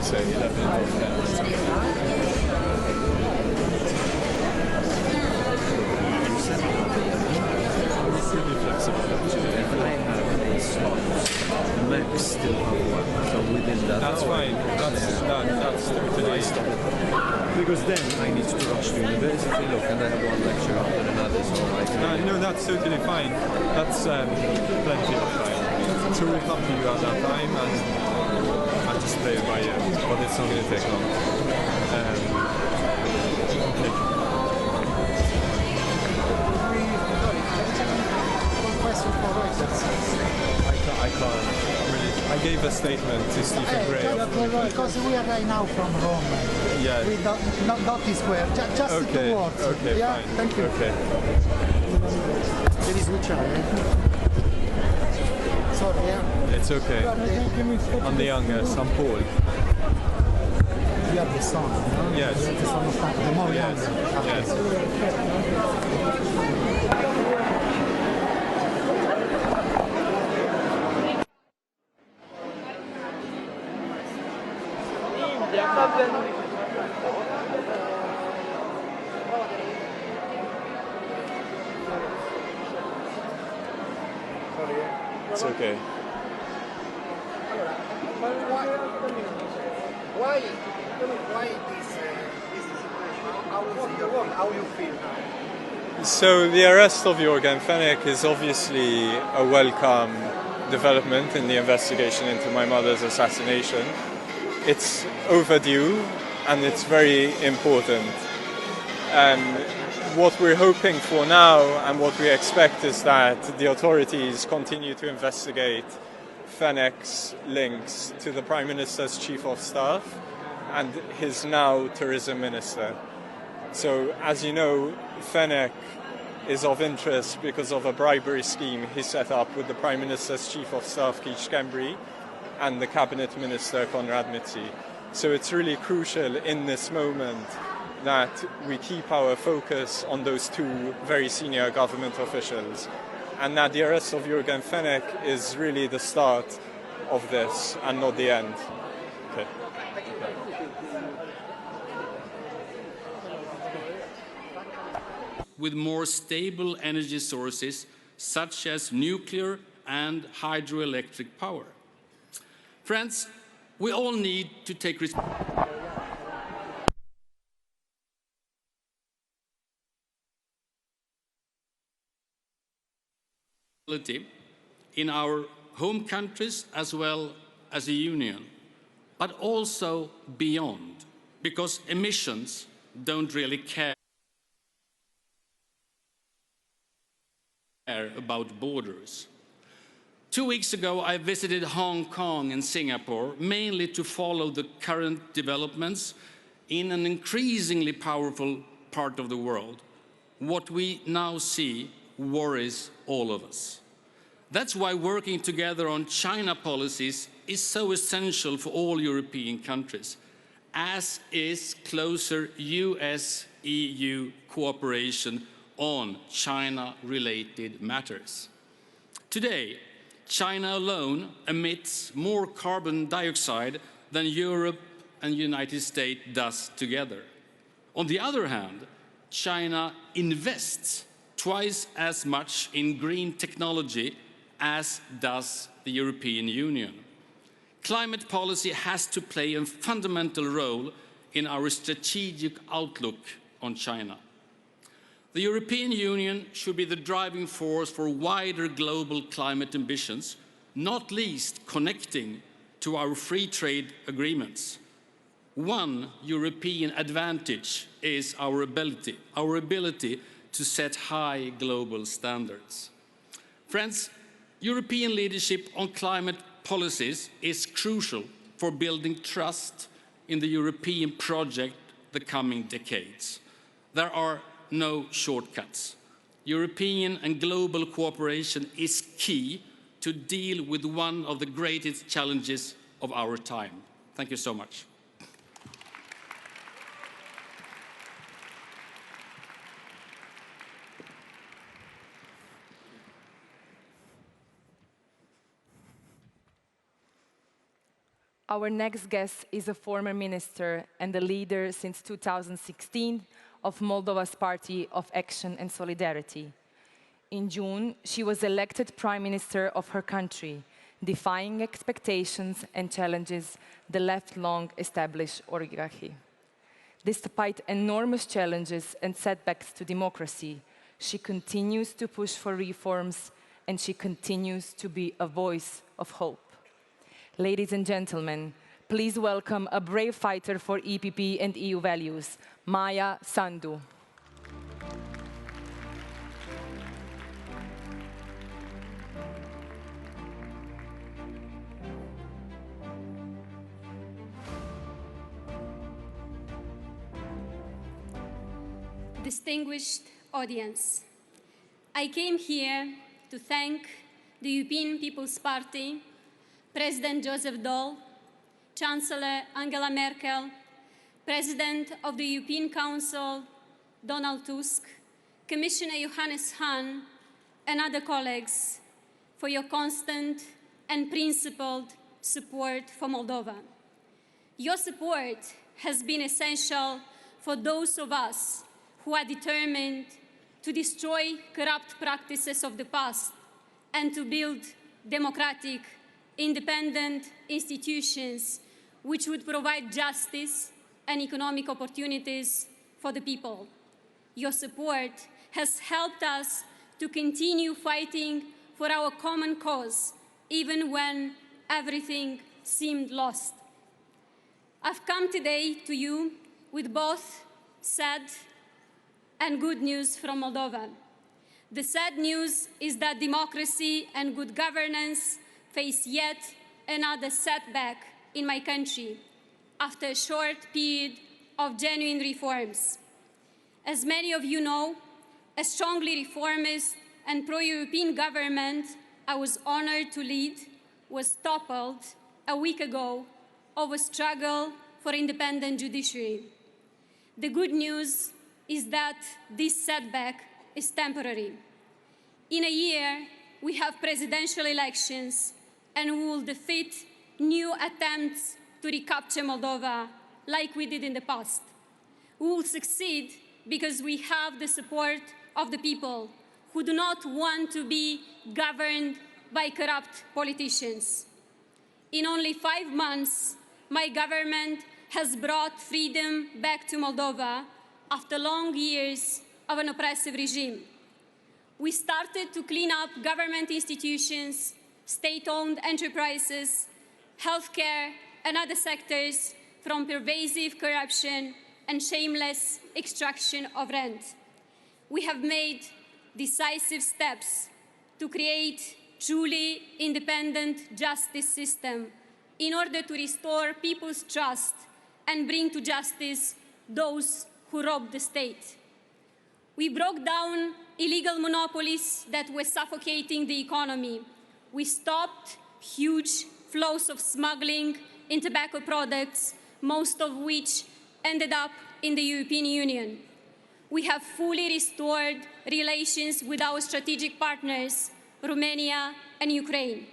say 11 or 10. Pretty flexible. I have a slot. Max still have one, so within that. That's fine. That's totally stop. Because then I need to rush to university, look, and I have one lecture after another, so no, that's totally fine. That's plenty of time. So we'll come to you at that time and just play it by ear, but it's not going to take long. Okay. I can't really. I gave a statement to Stephen Gray. Because we are right now from Rome. Yeah. We not this square. Just okay. 2 words. Okay. Yeah. Fine. Thank you. Okay. There is which Sorry. Yeah. It's okay. I'm the youngest. I'm Paul. You are the son. No? Yes. You are the son of the more yes. younger. Yes. It's okay. Why this situation? How you feel now? So the arrest of Jorgen Fenech is obviously a welcome development in the investigation into my mother's assassination. It's overdue and it's very important. What we're hoping for now and what we expect is that the authorities continue to investigate Fenech's links to the Prime Minister's Chief of Staff and his now tourism minister. So, as you know, Fenech is of interest because of a bribery scheme he set up with the Prime Minister's Chief of Staff, Keith Schembri, and the Cabinet Minister, Konrad Mizzi. So it's really crucial in this moment that we keep our focus on those two very senior government officials, and that the arrest of Jorgen Fenech is really the start of this and not the end. Okay. With more stable energy sources such as nuclear and hydroelectric power. Friends, we all need to take responsibility in our home countries as well as a union, but also beyond, because emissions don't really care about borders. 2 weeks ago, I visited Hong Kong and Singapore, mainly to follow the current developments in an increasingly powerful part of the world. What we now see worries all of us. That's why working together on China policies is so essential for all European countries, as is closer US-EU cooperation on China-related matters. Today, China alone emits more carbon dioxide than Europe and the United States does together. On the other hand, China invests twice as much in green technology as does the European Union. Climate policy has to play a fundamental role in our strategic outlook on China. The European Union should be the driving force for wider global climate ambitions, not least connecting to our free trade agreements. One European advantage is our ability to set high global standards. Friends, European leadership on climate policies is crucial for building trust in the European project the coming decades. There are no shortcuts. European and global cooperation is key to deal with one of the greatest challenges of our time. Thank you so much. Our next guest is a former minister and the leader since 2016 of Moldova's Party of Action and Solidarity. In June, she was elected Prime Minister of her country, defying expectations and challenges the left long established oligarchy. Despite enormous challenges and setbacks to democracy, she continues to push for reforms and she continues to be a voice of hope. Ladies and gentlemen, please welcome a brave fighter for EPP and EU values, Maia Sandu. Distinguished audience, I came here to thank the European People's Party, President Joseph Daul, Chancellor Angela Merkel, President of the European Council, Donald Tusk, Commissioner Johannes Hahn, and other colleagues for your constant and principled support for Moldova. Your support has been essential for those of us who are determined to destroy corrupt practices of the past and to build democratic, independent institutions which would provide justice and economic opportunities for the people. Your support has helped us to continue fighting for our common cause, even when everything seemed lost. I've come today to you with both sad and good news from Moldova. The sad news is that democracy and good governance face yet another setback in my country after a short period of genuine reforms. As many of you know, a strongly reformist and pro-European government I was honored to lead was toppled a week ago over struggle for independent judiciary. The good news is that this setback is temporary. In a year, we have presidential elections and we will defeat new attempts to recapture Moldova like we did in the past. We will succeed because we have the support of the people who do not want to be governed by corrupt politicians. In only 5 months, my government has brought freedom back to Moldova after long years of an oppressive regime. We started to clean up government institutions, state-owned enterprises, healthcare, and other sectors from pervasive corruption and shameless extraction of rent. We have made decisive steps to create truly independent justice system in order to restore people's trust and bring to justice those who robbed the state. We broke down illegal monopolies that were suffocating the economy. We stopped huge flows of smuggling in tobacco products, most of which ended up in the European Union. We have fully restored relations with our strategic partners, Romania and Ukraine.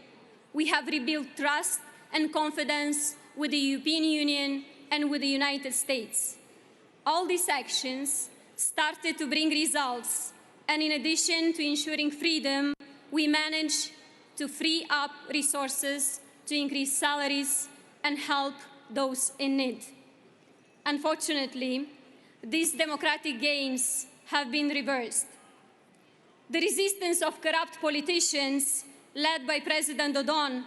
We have rebuilt trust and confidence with the European Union and with the United States. All these actions started to bring results, and in addition to ensuring freedom, we managed to free up resources to increase salaries and help those in need. Unfortunately, these democratic gains have been reversed. The resistance of corrupt politicians, led by President Dodon,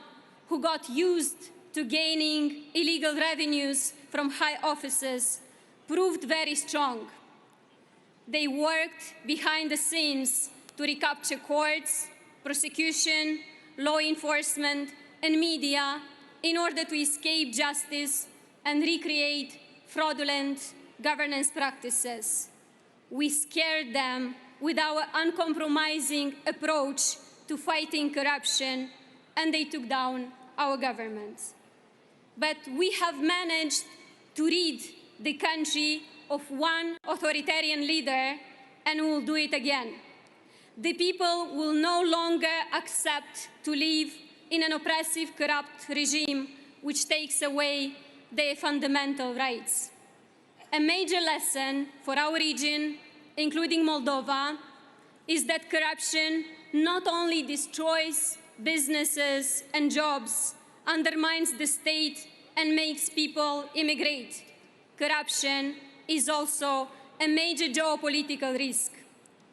who got used to gaining illegal revenues from high offices, proved very strong. They worked behind the scenes to recapture courts, prosecution, law enforcement, and media in order to escape justice and recreate fraudulent governance practices. We scared them with our uncompromising approach to fighting corruption, and they took down our government. But we have managed to rid the country of one authoritarian leader, and we will do it again. The people will no longer accept to live in an oppressive, corrupt regime which takes away their fundamental rights. A major lesson for our region, including Moldova, is that corruption not only destroys businesses and jobs, undermines the state and makes people immigrate. Corruption is also a major geopolitical risk.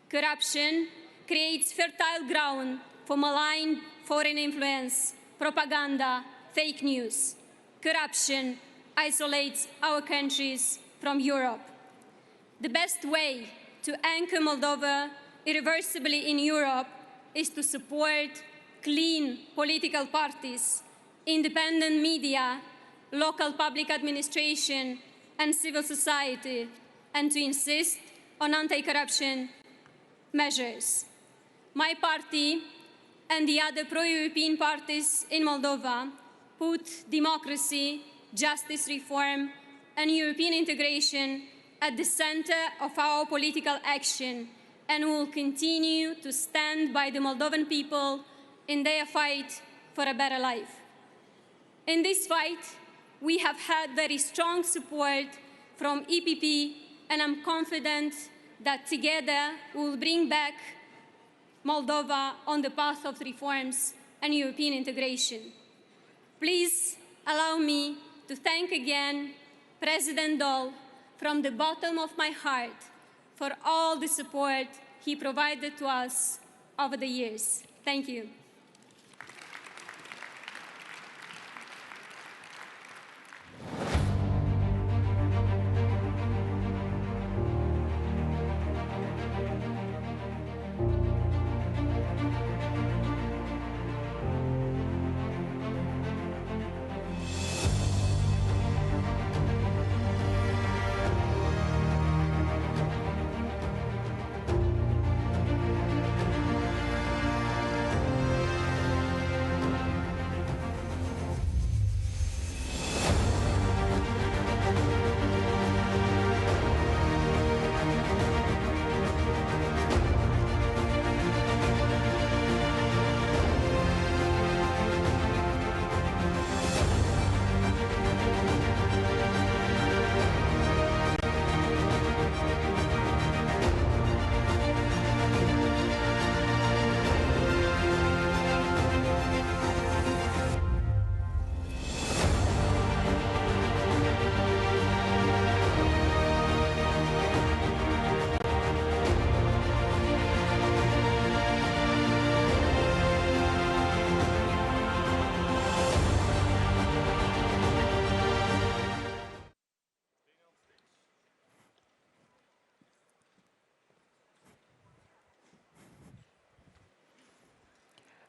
Corruption creates fertile ground for malign foreign influence, propaganda, fake news. Corruption isolates our countries from Europe. The best way to anchor Moldova irreversibly in Europe is to support clean political parties, independent media, local public administration, and civil society, and to insist on anti-corruption measures. My party and the other pro-European parties in Moldova put democracy, justice reform, and European integration at the center of our political action, and will continue to stand by the Moldovan people in their fight for a better life. In this fight, we have had very strong support from EPP, and I'm confident that together we will bring back Moldova on the path of reforms and European integration. Please allow me to thank again President Daul from the bottom of my heart for all the support he provided to us over the years. Thank you.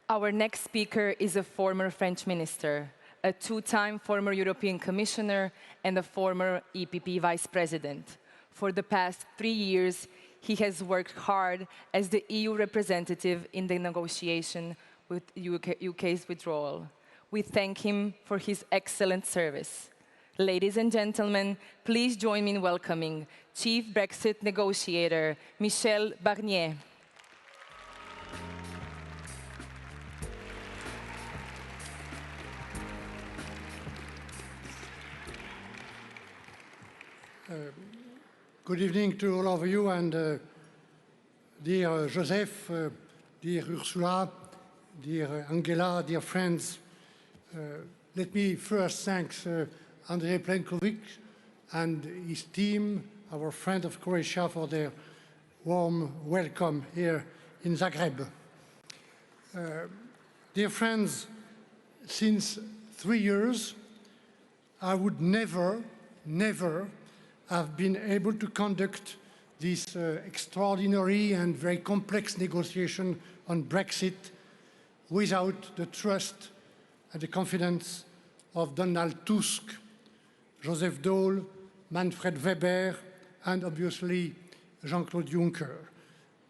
Our next speaker is a former French minister, a two-time former European Commissioner, and a former EPP Vice President. For the past 3 years, he has worked hard as the EU representative in the negotiation with UK's withdrawal. We thank him for his excellent service. Ladies and gentlemen, please join me in welcoming Chief Brexit Negotiator, Miche Barnier. Good evening to all of you, and dear Joseph, dear Ursula, dear Angela, dear friends. Let me first thank Andrej Plenković and his team, our friend of Croatia, for their warm welcome here in Zagreb. Dear friends, since 3 years, I would never have been able to conduct this extraordinary and very complex negotiation on Brexit without the trust and the confidence of Donald Tusk, Joseph Daul, Manfred Weber, and obviously Jean-Claude Juncker,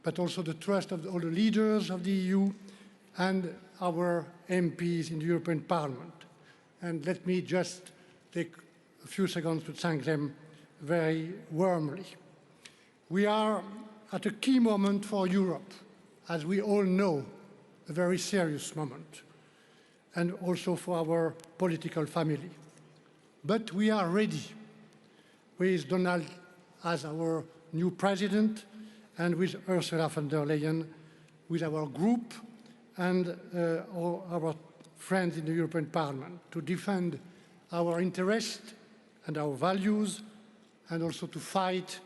but also the trust of all the leaders of the EU and our MPs in the European Parliament. And let me just take a few seconds to thank them very warmly. We are at a key moment for Europe, as we all know, a very serious moment. and also for our political family. But we are ready, with Donald as our new president and with Ursula von der Leyen, with our group and our friends in the European Parliament, to defend our interests and our values, and also to fight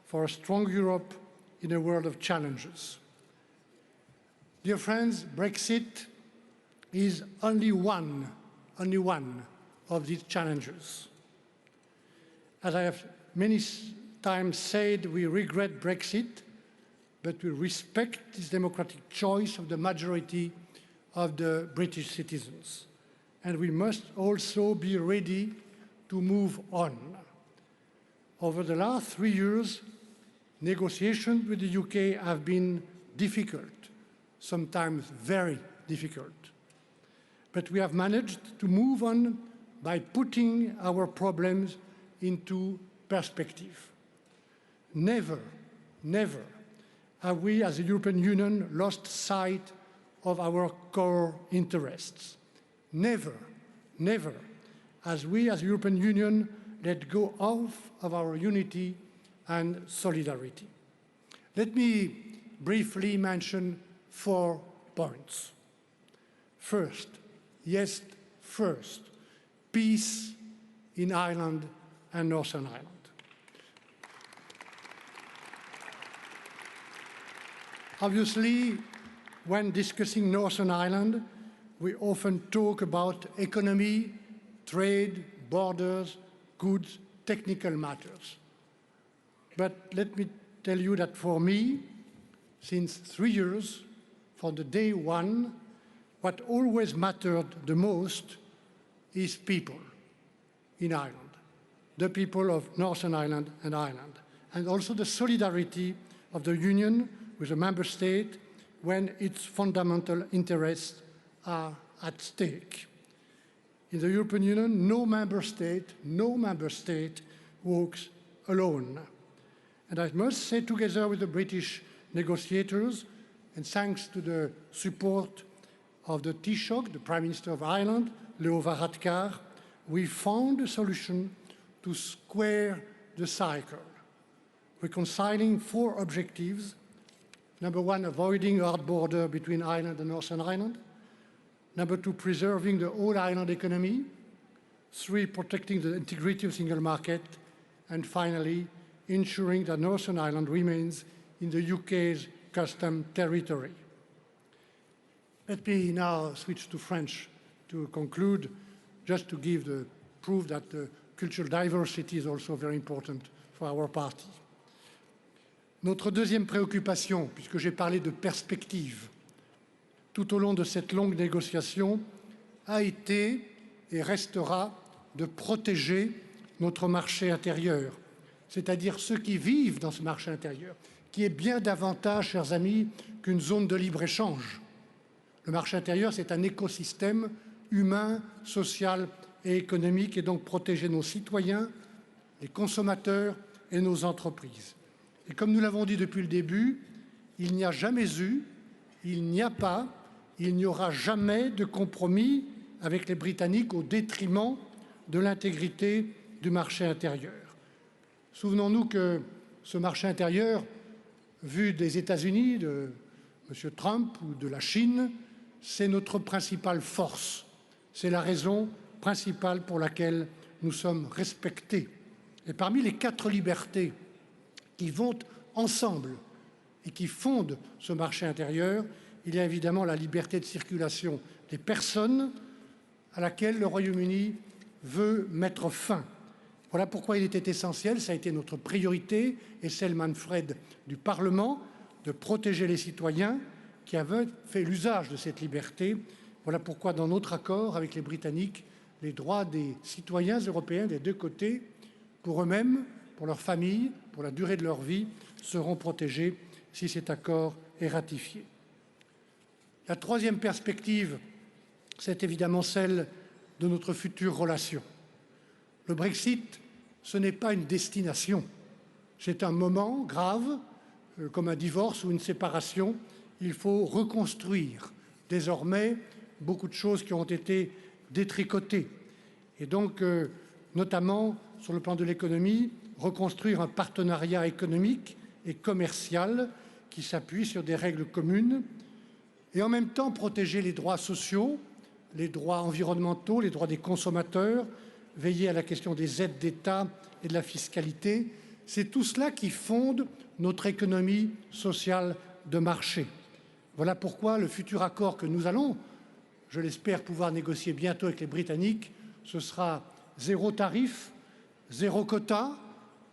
for a strong Europe in a world of challenges. Dear friends, Brexit is only one of these challenges. As I have many times said, we regret Brexit, but we respect this democratic choice of the majority of the British citizens. And we must also be ready to move on. Over the last 3 years, negotiations with the UK have been difficult, sometimes very difficult. But we have managed to move on by putting our problems into perspective. Never have we as a European Union lost sight of our core interests. Never as we as European Union let go of our unity and solidarity. Let me briefly mention 4 points. First, yes, first, peace in Ireland and Northern Ireland. Obviously, when discussing Northern Ireland, we often talk about economy, trade, borders, goods, technical matters. But let me tell you that for me, since 3 years, from the day one, what always mattered the most is people in Ireland, the people of Northern Ireland and Ireland, and also the solidarity of the Union with a member state when its fundamental interests are at stake. In the European Union, no member state walks alone. And I must say, together with the British negotiators, and thanks to the support of the Taoiseach, the Prime Minister of Ireland, Leo Varadkar, we found a solution to square the cycle, reconciling 4 objectives. Number 1, avoiding a hard border between Ireland and Northern Ireland. Number 2, preserving the whole island economy. 3, protecting the integrity of the single market. And finally, ensuring that Northern Ireland remains in the UK's custom territory. Let me now switch to French to conclude, just to give the proof that the cultural diversity is also very important for our party. Notre deuxième préoccupation, puisque j'ai parlé de perspective, tout au long de cette longue négociation, a été et restera de protéger notre marché intérieur, c'est-à-dire ceux qui vivent dans ce marché intérieur, qui est bien davantage, chers amis, qu'une zone de libre-échange. Le marché intérieur, c'est un écosystème humain, social et économique, et donc protéger nos citoyens, les consommateurs et nos entreprises. Et comme nous l'avons dit depuis le début, il n'y a jamais eu, il n'y a pas, il n'y aura jamais de compromis avec les Britanniques au détriment de l'intégrité du marché intérieur. Souvenons-nous que ce marché intérieur, vu des États-Unis, de M. Trump ou de la Chine, c'est notre principale force. C'est la raison principale pour laquelle nous sommes respectés. Et parmi les 4 libertés qui vont ensemble et qui fondent ce marché intérieur, il y a évidemment la liberté de circulation des personnes à laquelle le Royaume-Uni veut mettre fin. Voilà pourquoi il était essentiel, ça a été notre priorité, et celle, Manfred, du Parlement, de protéger les citoyens qui avaient fait l'usage de cette liberté. Voilà pourquoi, dans notre accord avec les Britanniques, les droits des citoyens européens des 2 côtés, pour eux-mêmes, pour leurs familles, pour la durée de leur vie, seront protégés si cet accord est ratifié. La 3e perspective, c'est évidemment celle de notre future relation. Le Brexit, ce n'est pas une destination. C'est un moment grave, comme un divorce ou une séparation. Il faut reconstruire désormais beaucoup de choses qui ont été détricotées. Et donc, notamment sur le plan de l'économie, reconstruire un partenariat économique et commercial qui s'appuie sur des règles communes et en même temps protéger les droits sociaux, les droits environnementaux, les droits des consommateurs, veiller à la question des aides d'État et de la fiscalité. C'est tout cela qui fonde notre économie sociale de marché. Voilà pourquoi le futur accord que nous allons, je l'espère, pouvoir négocier bientôt avec les Britanniques, ce sera zéro tarif, zéro quota,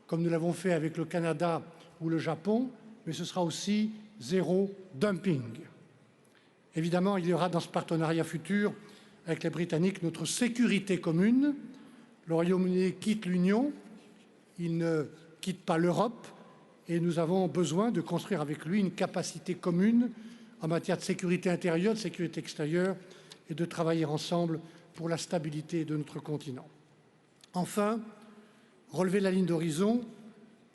comme nous l'avons fait avec le Canada ou le Japon, mais ce sera aussi zéro dumping. Évidemment, il y aura dans ce partenariat futur avec les Britanniques notre sécurité commune. Le Royaume-Uni quitte l'Union, il ne quitte pas l'Europe et nous avons besoin de construire avec lui une capacité commune en matière de sécurité intérieure, de sécurité extérieure et de travailler ensemble pour la stabilité de notre continent. Enfin, relever la ligne d'horizon,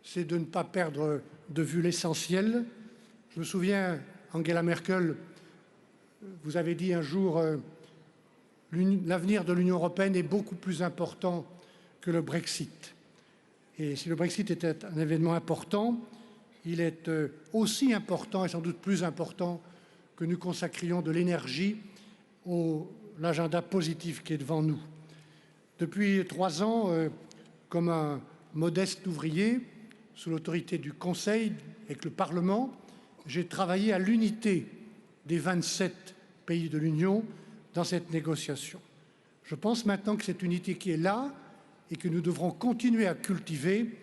c'est de ne pas perdre de vue l'essentiel. Je me souviens, Angela Merkel, vous avez dit un jour l'avenir de l'Union européenne est beaucoup plus important que le Brexit. Et si le Brexit était un événement important, il est aussi important et sans doute plus important que nous consacrions de l'énergie à l'agenda positif qui est devant nous. Depuis 3 ans, comme un modeste ouvrier, sous l'autorité du Conseil avec le Parlement, j'ai travaillé à l'unité des 27 pays de l'Union dans cette négociation. Je pense maintenant que cette unité qui est là et que nous devrons continuer à cultiver,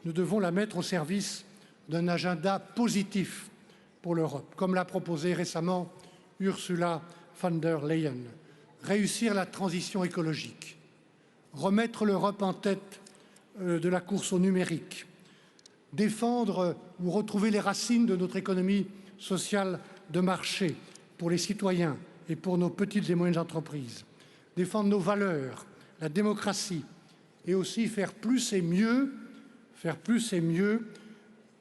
nous devons la mettre au service d'un agenda positif pour l'Europe, comme l'a proposé récemment Ursula von der Leyen. Réussir la transition écologique, remettre l'Europe en tête de la course au numérique, défendre ou retrouver les racines de notre économie sociale de marché pour les citoyens et pour nos petites et moyennes entreprises, défendre nos valeurs, la démocratie et aussi faire plus et mieux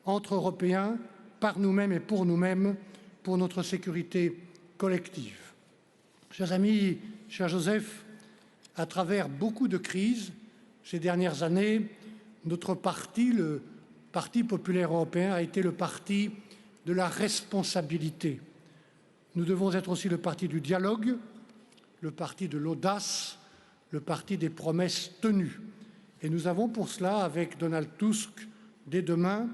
entre Européens, par nous-mêmes et pour nous-mêmes, pour notre sécurité collective. Chers amis, cher Joseph, à travers beaucoup de crises ces dernières années, notre parti, le Parti populaire européen, a été le parti de la responsabilité. Nous devons être aussi le parti du dialogue, le parti de l'audace, le parti des promesses tenues. Et nous avons pour cela, avec Donald Tusk, dès demain,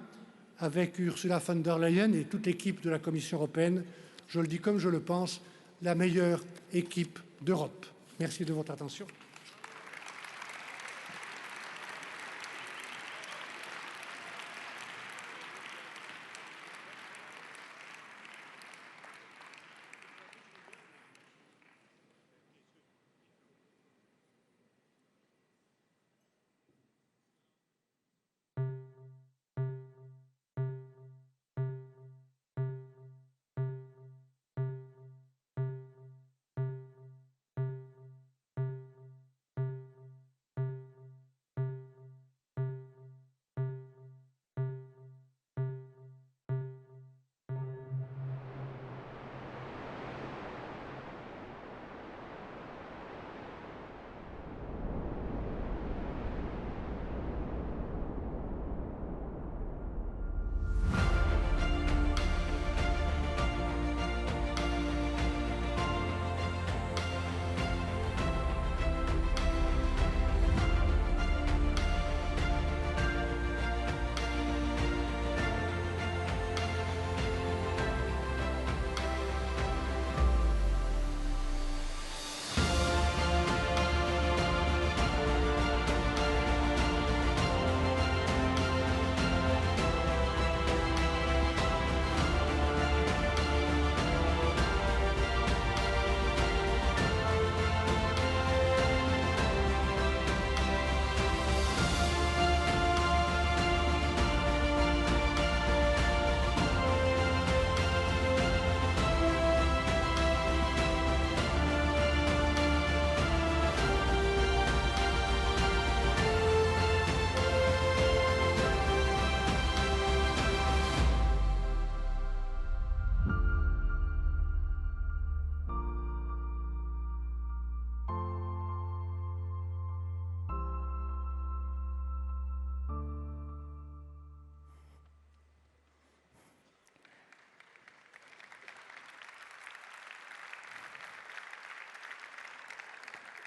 avec Ursula von der Leyen et toute l'équipe de la Commission européenne, je le dis comme je le pense, la meilleure équipe d'Europe. Merci de votre attention.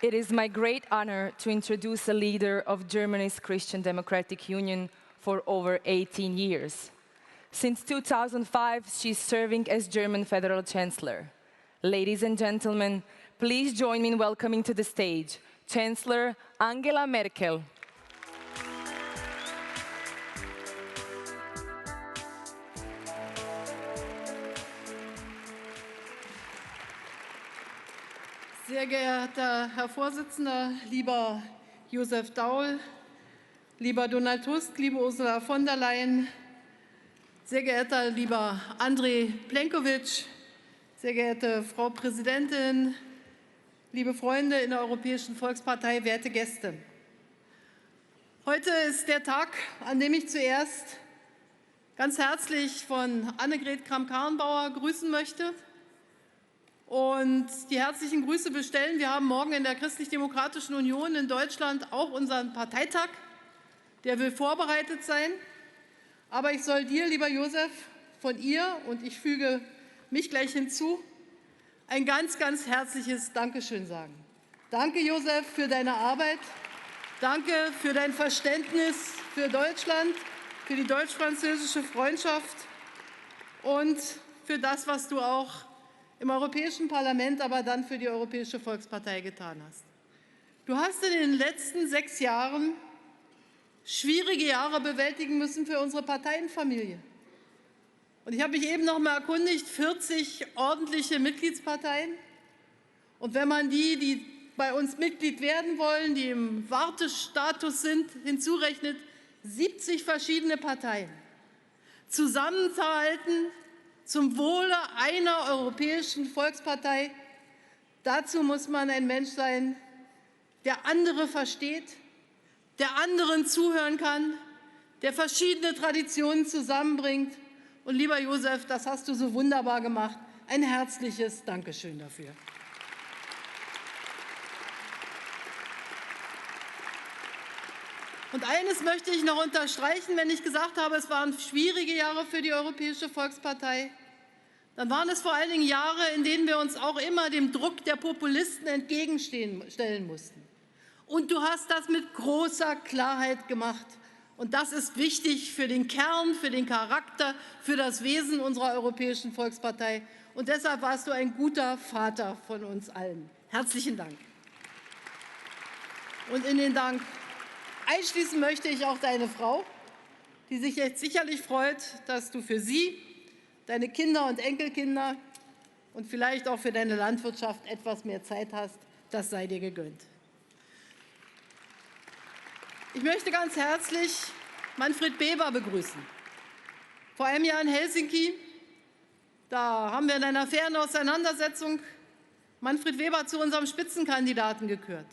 it is my great honor to introduce a leader of Germany's Christian Democratic Union for over 18 years. Since 2005, she's serving as German Federal Chancellor. Ladies and gentlemen, please join me in welcoming to the stage Chancellor Angela Merkel. Sehr geehrter Herr Vorsitzender, lieber Josef Daul, lieber Donald Tusk, liebe Ursula von der Leyen, sehr geehrter lieber Andrej Plenković, sehr geehrte Frau Präsidentin, liebe Freunde in der Europäischen Volkspartei, werte Gäste. Heute ist der Tag, an dem ich zuerst ganz herzlich von Annegret Kramp-Karrenbauer grüßen möchte und die herzlichen Grüße bestellen. Wir haben morgen in der Christlich-Demokratischen Union in Deutschland auch unseren Parteitag. Der will vorbereitet sein. Aber ich soll dir, lieber Josef, von ihr, und ich füge mich gleich hinzu, ein ganz, ganz herzliches Dankeschön sagen. Danke, Josef, für deine Arbeit. Danke für dein Verständnis für Deutschland, für die deutsch-französische Freundschaft und für das, was du auch im Europäischen Parlament, aber dann für die Europäische Volkspartei getan hast. Du hast in den letzten 6 Jahren schwierige Jahre bewältigen müssen für unsere Parteienfamilie. Und ich habe mich eben noch mal erkundigt, 40 ordentliche Mitgliedsparteien. Und wenn man die bei uns Mitglied werden wollen, die im Wartestatus sind, hinzurechnet, 70 verschiedene Parteien. Zusammenzuhalten zum Wohle einer europäischen Volkspartei, dazu muss man ein Mensch sein, der andere versteht, der anderen zuhören kann, der verschiedene Traditionen zusammenbringt. Und lieber Josef, das hast du so wunderbar gemacht. Ein herzliches Dankeschön dafür. Und eines möchte ich noch unterstreichen, wenn ich gesagt habe, es waren schwierige Jahre für die Europäische Volkspartei, dann waren es vor allen Dingen Jahre, in denen wir uns auch immer dem Druck der Populisten entgegenstellen mussten. Und du hast das mit großer Klarheit gemacht. Und das ist wichtig für den Kern, für den Charakter, für das Wesen unserer Europäischen Volkspartei. Und deshalb warst du ein guter Vater von uns allen. Herzlichen Dank. Und in den Dank einschließen möchte ich auch deine Frau, die sich jetzt sicherlich freut, dass du für sie, deine Kinder und Enkelkinder und vielleicht auch für deine Landwirtschaft etwas mehr Zeit hast. Das sei dir gegönnt. Ich möchte ganz herzlich Manfred Weber begrüßen. Vor einem Jahr in Helsinki, da haben wir in einer fairen Auseinandersetzung Manfred Weber zu unserem Spitzenkandidaten gekürt.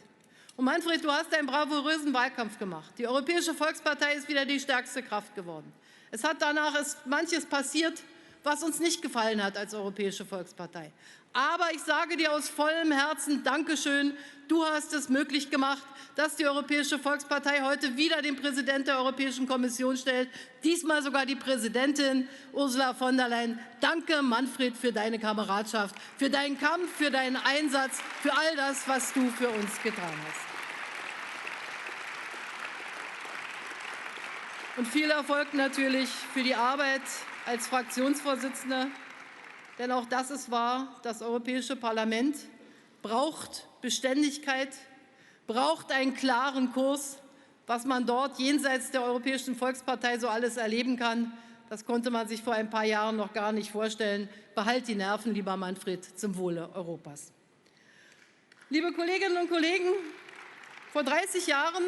Und Manfred, du hast einen bravourösen Wahlkampf gemacht. Die Europäische Volkspartei ist wieder die stärkste Kraft geworden. Es hat danach manches passiert, was uns nicht gefallen hat als Europäische Volkspartei. Aber ich sage dir aus vollem Herzen Dankeschön. Du hast es möglich gemacht, dass die Europäische Volkspartei heute wieder den Präsidenten der Europäischen Kommission stellt, diesmal sogar die Präsidentin Ursula von der Leyen. Danke, Manfred, für deine Kameradschaft, für deinen Kampf, für deinen Einsatz, für all das, was du für uns getan hast. Und viel Erfolg natürlich für die Arbeit als Fraktionsvorsitzende. Denn auch das ist wahr, das Europäische Parlament braucht Beständigkeit, braucht einen klaren Kurs. Was man dort jenseits der Europäischen Volkspartei so alles erleben kann, das konnte man sich vor ein paar Jahren noch gar nicht vorstellen. Behalt die Nerven, lieber Manfred, zum Wohle Europas. Liebe Kolleginnen und Kollegen, vor 30 Jahren,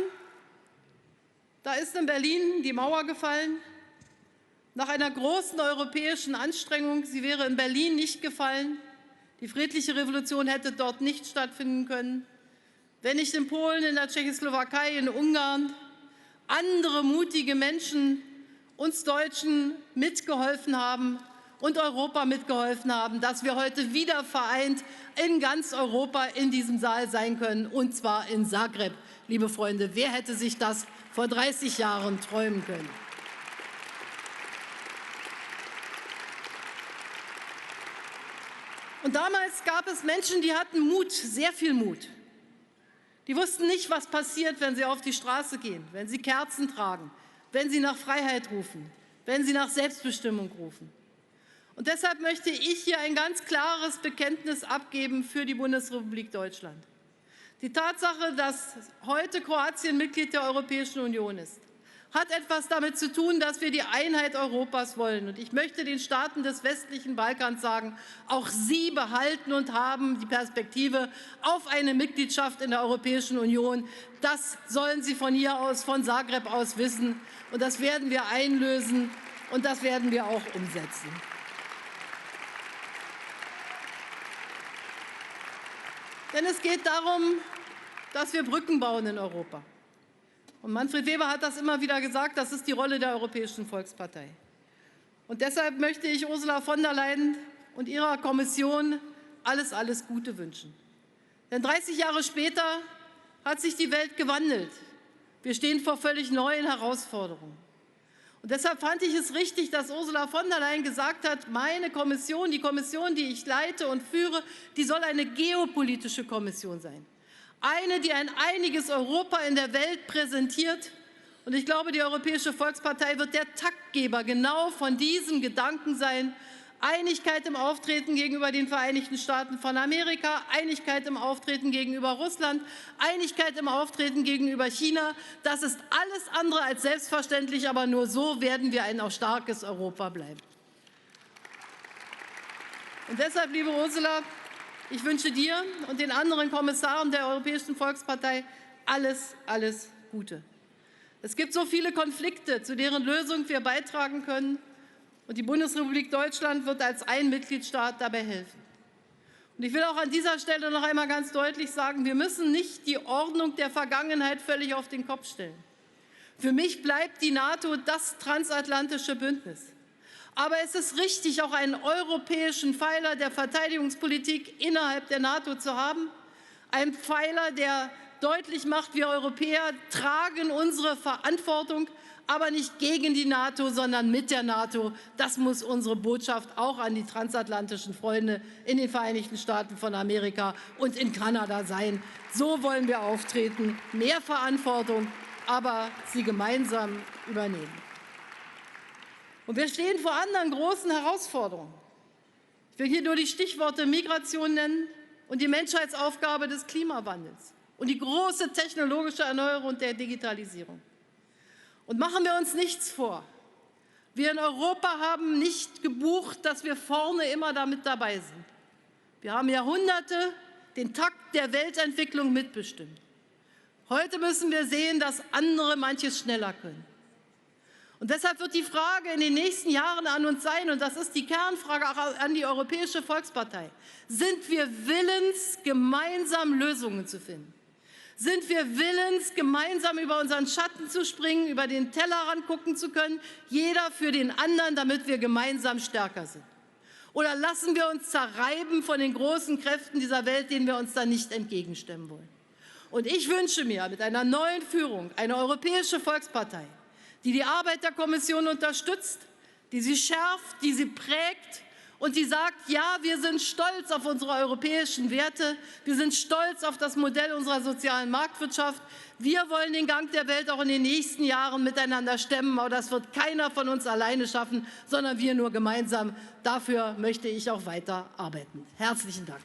da ist in Berlin die Mauer gefallen. Nach einer großen europäischen Anstrengung, sie wäre in Berlin nicht gefallen. Die friedliche Revolution hätte dort nicht stattfinden können, wenn nicht in Polen, in der Tschechoslowakei, in Ungarn andere mutige Menschen uns Deutschen mitgeholfen haben und Europa mitgeholfen haben, dass wir heute wieder vereint in ganz Europa in diesem Saal sein können, und zwar in Zagreb. Liebe Freunde, wer hätte sich das vor 30 Jahren träumen können? Und damals gab es Menschen, die hatten Mut, sehr viel Mut. Die wussten nicht, was passiert, wenn sie auf die Straße gehen, wenn sie Kerzen tragen, wenn sie nach Freiheit rufen, wenn sie nach Selbstbestimmung rufen. Und deshalb möchte ich hier ein ganz klares Bekenntnis abgeben für die Bundesrepublik Deutschland. Die Tatsache, dass heute Kroatien Mitglied der Europäischen Union ist, hat etwas damit zu tun, dass wir die Einheit Europas wollen. Und ich möchte den Staaten des westlichen Balkans sagen, auch sie behalten und haben die Perspektive auf eine Mitgliedschaft in der Europäischen Union. Das sollen sie von hier aus, von Zagreb aus wissen. Und das werden wir einlösen und das werden wir auch umsetzen. Denn es geht darum, dass wir Brücken bauen in Europa. Und Manfred Weber hat das immer wieder gesagt, das ist die Rolle der Europäischen Volkspartei. Und deshalb möchte ich Ursula von der Leyen und ihrer Kommission alles Gute wünschen. Denn 30 Jahre später hat sich die Welt gewandelt. Wir stehen vor völlig neuen Herausforderungen. Und deshalb fand ich es richtig, dass Ursula von der Leyen gesagt hat, meine Kommission, die Kommission, die ich leite und führe, die soll eine geopolitische Kommission sein. Eine, die ein einiges Europa in der Welt präsentiert. Und ich glaube, die Europäische Volkspartei wird der Taktgeber genau von diesem Gedanken sein. Einigkeit im Auftreten gegenüber den Vereinigten Staaten von Amerika, Einigkeit im Auftreten gegenüber Russland, Einigkeit im Auftreten gegenüber China. Das ist alles andere als selbstverständlich, aber nur so werden wir ein auch starkes Europa bleiben. Und deshalb, liebe Ursula, ich wünsche dir und den anderen Kommissaren der Europäischen Volkspartei alles Gute. Es gibt so viele Konflikte, zu deren Lösung wir beitragen können. Und die Bundesrepublik Deutschland wird als ein Mitgliedstaat dabei helfen. Und ich will auch an dieser Stelle noch einmal ganz deutlich sagen, wir müssen nicht die Ordnung der Vergangenheit völlig auf den Kopf stellen. Für mich bleibt die NATO das transatlantische Bündnis. Aber es ist richtig, auch einen europäischen Pfeiler der Verteidigungspolitik innerhalb der NATO zu haben. Ein Pfeiler, der deutlich macht, wir Europäer tragen unsere Verantwortung, aber nicht gegen die NATO, sondern mit der NATO. Das muss unsere Botschaft auch an die transatlantischen Freunde in den Vereinigten Staaten von Amerika und in Kanada sein. So wollen wir auftreten. Mehr Verantwortung, aber sie gemeinsam übernehmen. Und wir stehen vor anderen großen Herausforderungen. Ich will hier nur die Stichworte Migration nennen und die Menschheitsaufgabe des Klimawandels und die große technologische Erneuerung der Digitalisierung. Und machen wir uns nichts vor. Wir in Europa haben nicht gebucht, dass wir vorne immer damit dabei sind. Wir haben Jahrhunderte den Takt der Weltentwicklung mitbestimmt. Heute müssen wir sehen, dass andere manches schneller können. Und deshalb wird die Frage in den nächsten Jahren an uns sein, und das ist die Kernfrage auch an die Europäische Volkspartei, sind wir willens, gemeinsam Lösungen zu finden? Sind wir willens, gemeinsam über unseren Schatten zu springen, über den Tellerrand gucken zu können, jeder für den anderen, damit wir gemeinsam stärker sind? Oder lassen wir uns zerreiben von den großen Kräften dieser Welt, denen wir uns dann nicht entgegenstemmen wollen? Und ich wünsche mir mit einer neuen Führung eine Europäische Volkspartei, die die Arbeit der Kommission unterstützt, die sie schärft, die sie prägt und die sagt, ja, wir sind stolz auf unsere europäischen Werte, wir sind stolz auf das Modell unserer sozialen Marktwirtschaft. Wir wollen den Gang der Welt auch in den nächsten Jahren miteinander stemmen, aber das wird keiner von uns alleine schaffen, sondern wir nur gemeinsam. Dafür möchte ich auch weiter arbeiten. Herzlichen Dank.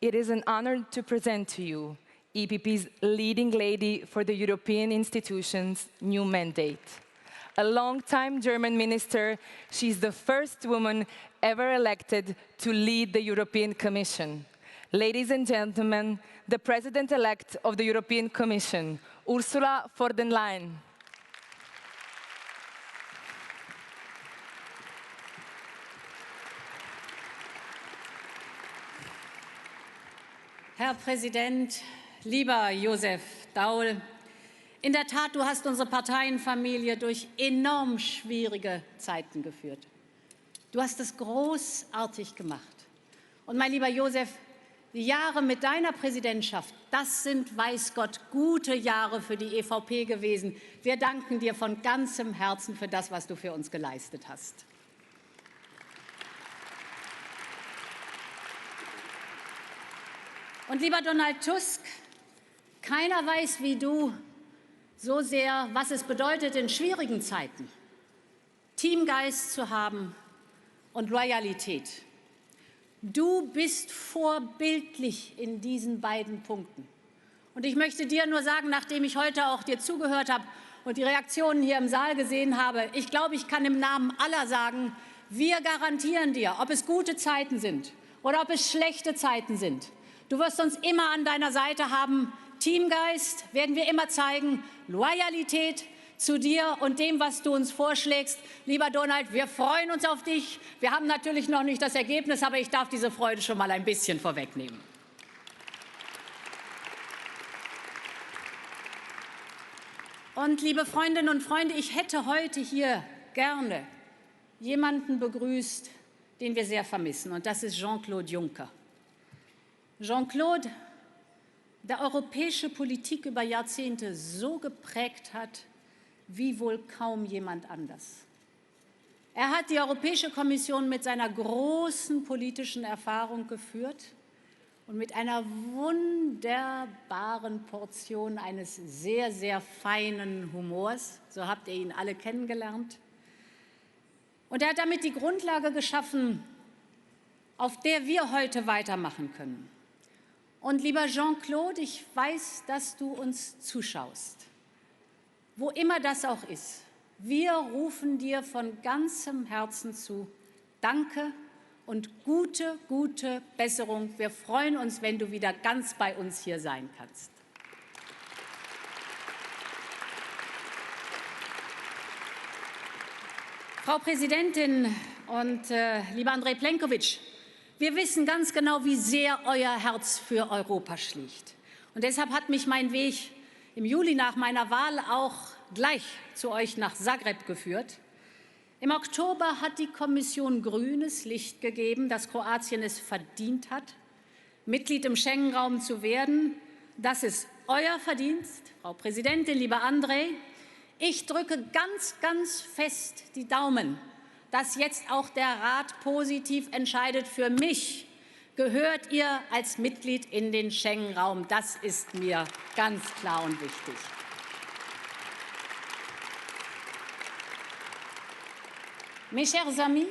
It is an honor to present to you EPP's leading lady for the European institutions' new mandate. A long-time German minister, she's the first woman ever elected to lead the European Commission. Ladies and gentlemen, the President-elect of the European Commission, Ursula von der Leyen. Herr Präsident, lieber Josef Daul, In der Tat, du hast unsere Parteienfamilie durch enorm schwierige Zeiten geführt. Du hast es großartig gemacht. Und mein lieber Josef, die Jahre mit deiner Präsidentschaft, das sind, weiß Gott, gute Jahre für die EVP gewesen. Wir danken dir von ganzem Herzen für das, was du für uns geleistet hast. Und lieber Donald Tusk, keiner weiß wie du so sehr, was es bedeutet, in schwierigen Zeiten Teamgeist zu haben und Loyalität. Du bist vorbildlich in diesen beiden Punkten. Und ich möchte dir nur sagen, nachdem ich heute auch dir zugehört habe und die Reaktionen hier im Saal gesehen habe, ich glaube, ich kann im Namen aller sagen, wir garantieren dir, ob es gute Zeiten sind oder ob es schlechte Zeiten sind, du wirst uns immer an deiner Seite haben. Teamgeist werden wir immer zeigen, Loyalität zu dir und dem, was du uns vorschlägst. Lieber Donald, wir freuen uns auf dich. Wir haben natürlich noch nicht das Ergebnis, aber ich darf diese Freude schon mal ein bisschen vorwegnehmen. Und liebe Freundinnen und Freunde, ich hätte heute hier gerne jemanden begrüßt, den wir sehr vermissen, und das ist Jean-Claude Juncker. Jean-Claude, der europäische Politik über Jahrzehnte so geprägt hat, wie wohl kaum jemand anders. Er hat die Europäische Kommission mit seiner großen politischen Erfahrung geführt und mit einer wunderbaren Portion eines sehr, sehr feinen Humors. So habt ihr ihn alle kennengelernt. Und er hat damit die Grundlage geschaffen, auf der wir heute weitermachen können. Und lieber Jean-Claude, ich weiß, dass du uns zuschaust. Wo immer das auch ist, wir rufen dir von ganzem Herzen zu. Danke und gute, gute Besserung. Wir freuen uns, wenn du wieder ganz bei uns hier sein kannst. Frau Präsidentin und lieber Andrej Plenković, wir wissen ganz genau, wie sehr euer Herz für Europa schlägt. Und deshalb hat mich mein Weg im Juli nach meiner Wahl auch gleich zu euch nach Zagreb geführt. Im Oktober hat die Kommission grünes Licht gegeben, dass Kroatien es verdient hat, Mitglied im Schengen-Raum zu werden. Das ist euer Verdienst, Frau Präsidentin, lieber Andrej. Ich drücke ganz, ganz fest die Daumen, dass jetzt auch der Rat positiv entscheidet. Für mich gehört ihr als Mitglied in den Schengen-Raum. Das ist mir ganz klar und wichtig. Mes chers amis,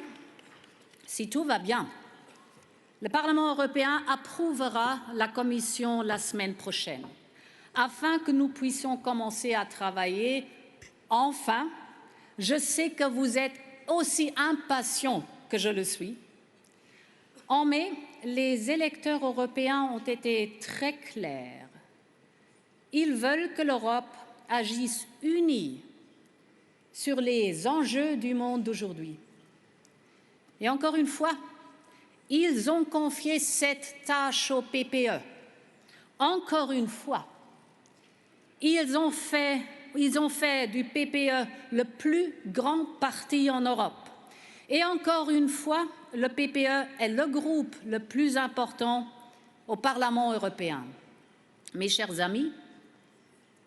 si tout va bien, le Parlement européen approuvera la Commission la semaine prochaine, afin que nous puissions commencer à travailler. Enfin, je sais que vous êtes aussi impatients que je le suis. En mai, les électeurs européens ont été très clairs. Ils veulent que l'Europe agisse unie sur les enjeux du monde d'aujourd'hui. Et encore une fois, ils ont confié cette tâche au PPE. Encore une fois, ils ont fait du PPE le plus grand parti en Europe. Et encore une fois, le PPE est le groupe le plus important au Parlement européen. Mes chers amis,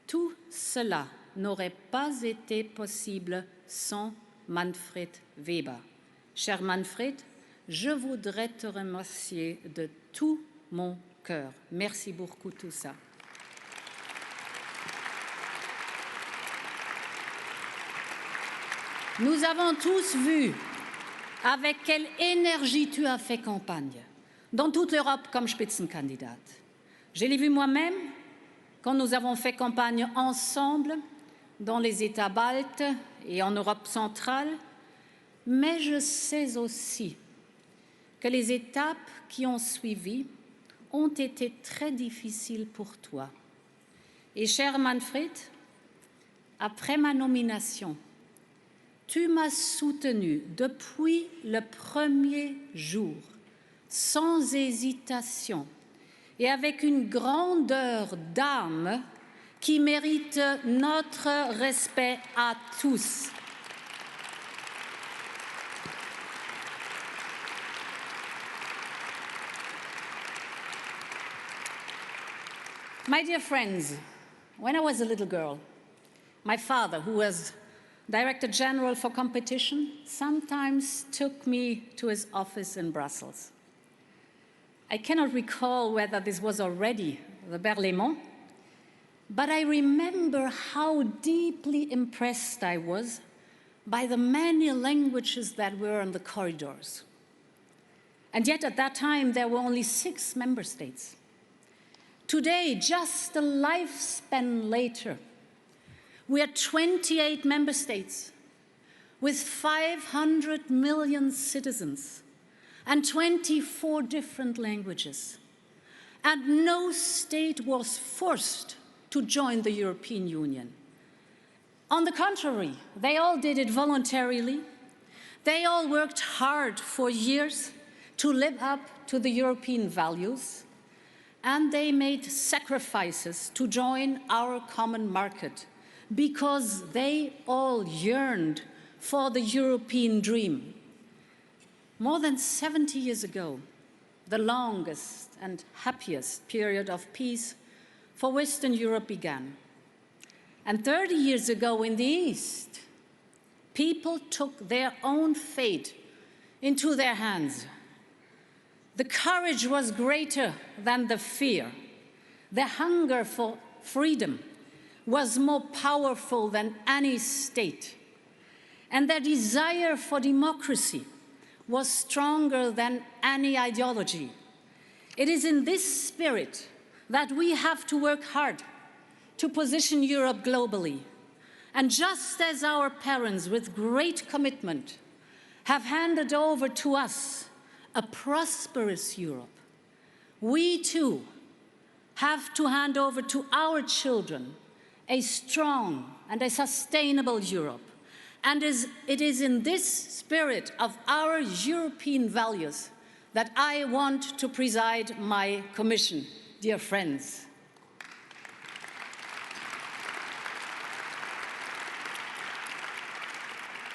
tout cela n'aurait pas été possible sans Manfred Weber. Cher Manfred, je voudrais te remercier de tout mon cœur. Merci beaucoup tout ça. Nous avons tous vu avec quelle énergie tu as fait campagne dans toute l'Europe comme Spitzenkandidat. Je l'ai vu moi-même quand nous avons fait campagne ensemble dans les États baltes et en Europe centrale, mais je sais aussi que les étapes qui ont suivi ont été très difficiles pour toi. Et cher Manfred, après ma nomination, tu m'as soutenu depuis le premier jour, sans hésitation et avec une grandeur d'âme qui mérite notre respect à tous. My dear friends, when I was a little girl, my father, who was Director General for Competition, sometimes took me to his office in Brussels. I cannot recall whether this was already the Berlaymont, but I remember how deeply impressed I was by the many languages that were in the corridors. And yet at that time, there were only 6 member states. Today, just a lifespan later, we are 28 member states with 500 million citizens and 24 different languages. And no state was forced to join the European Union. On the contrary, they all did it voluntarily. They all worked hard for years to live up to the European values, and they made sacrifices to join our common market because they all yearned for the European dream. More than 70 years ago, the longest and happiest period of peace for Western Europe began. And 30 years ago in the East, people took their own fate into their hands. The courage was greater than the fear. The hunger for freedom was more powerful than any state. And their desire for democracy was stronger than any ideology. It is in this spirit that we have to work hard to position Europe globally. And just as our parents, with great commitment, have handed over to us a prosperous Europe, we too have to hand over to our children a strong and a sustainable Europe. And it is in this spirit of our European values that I want to preside my Commission, dear friends.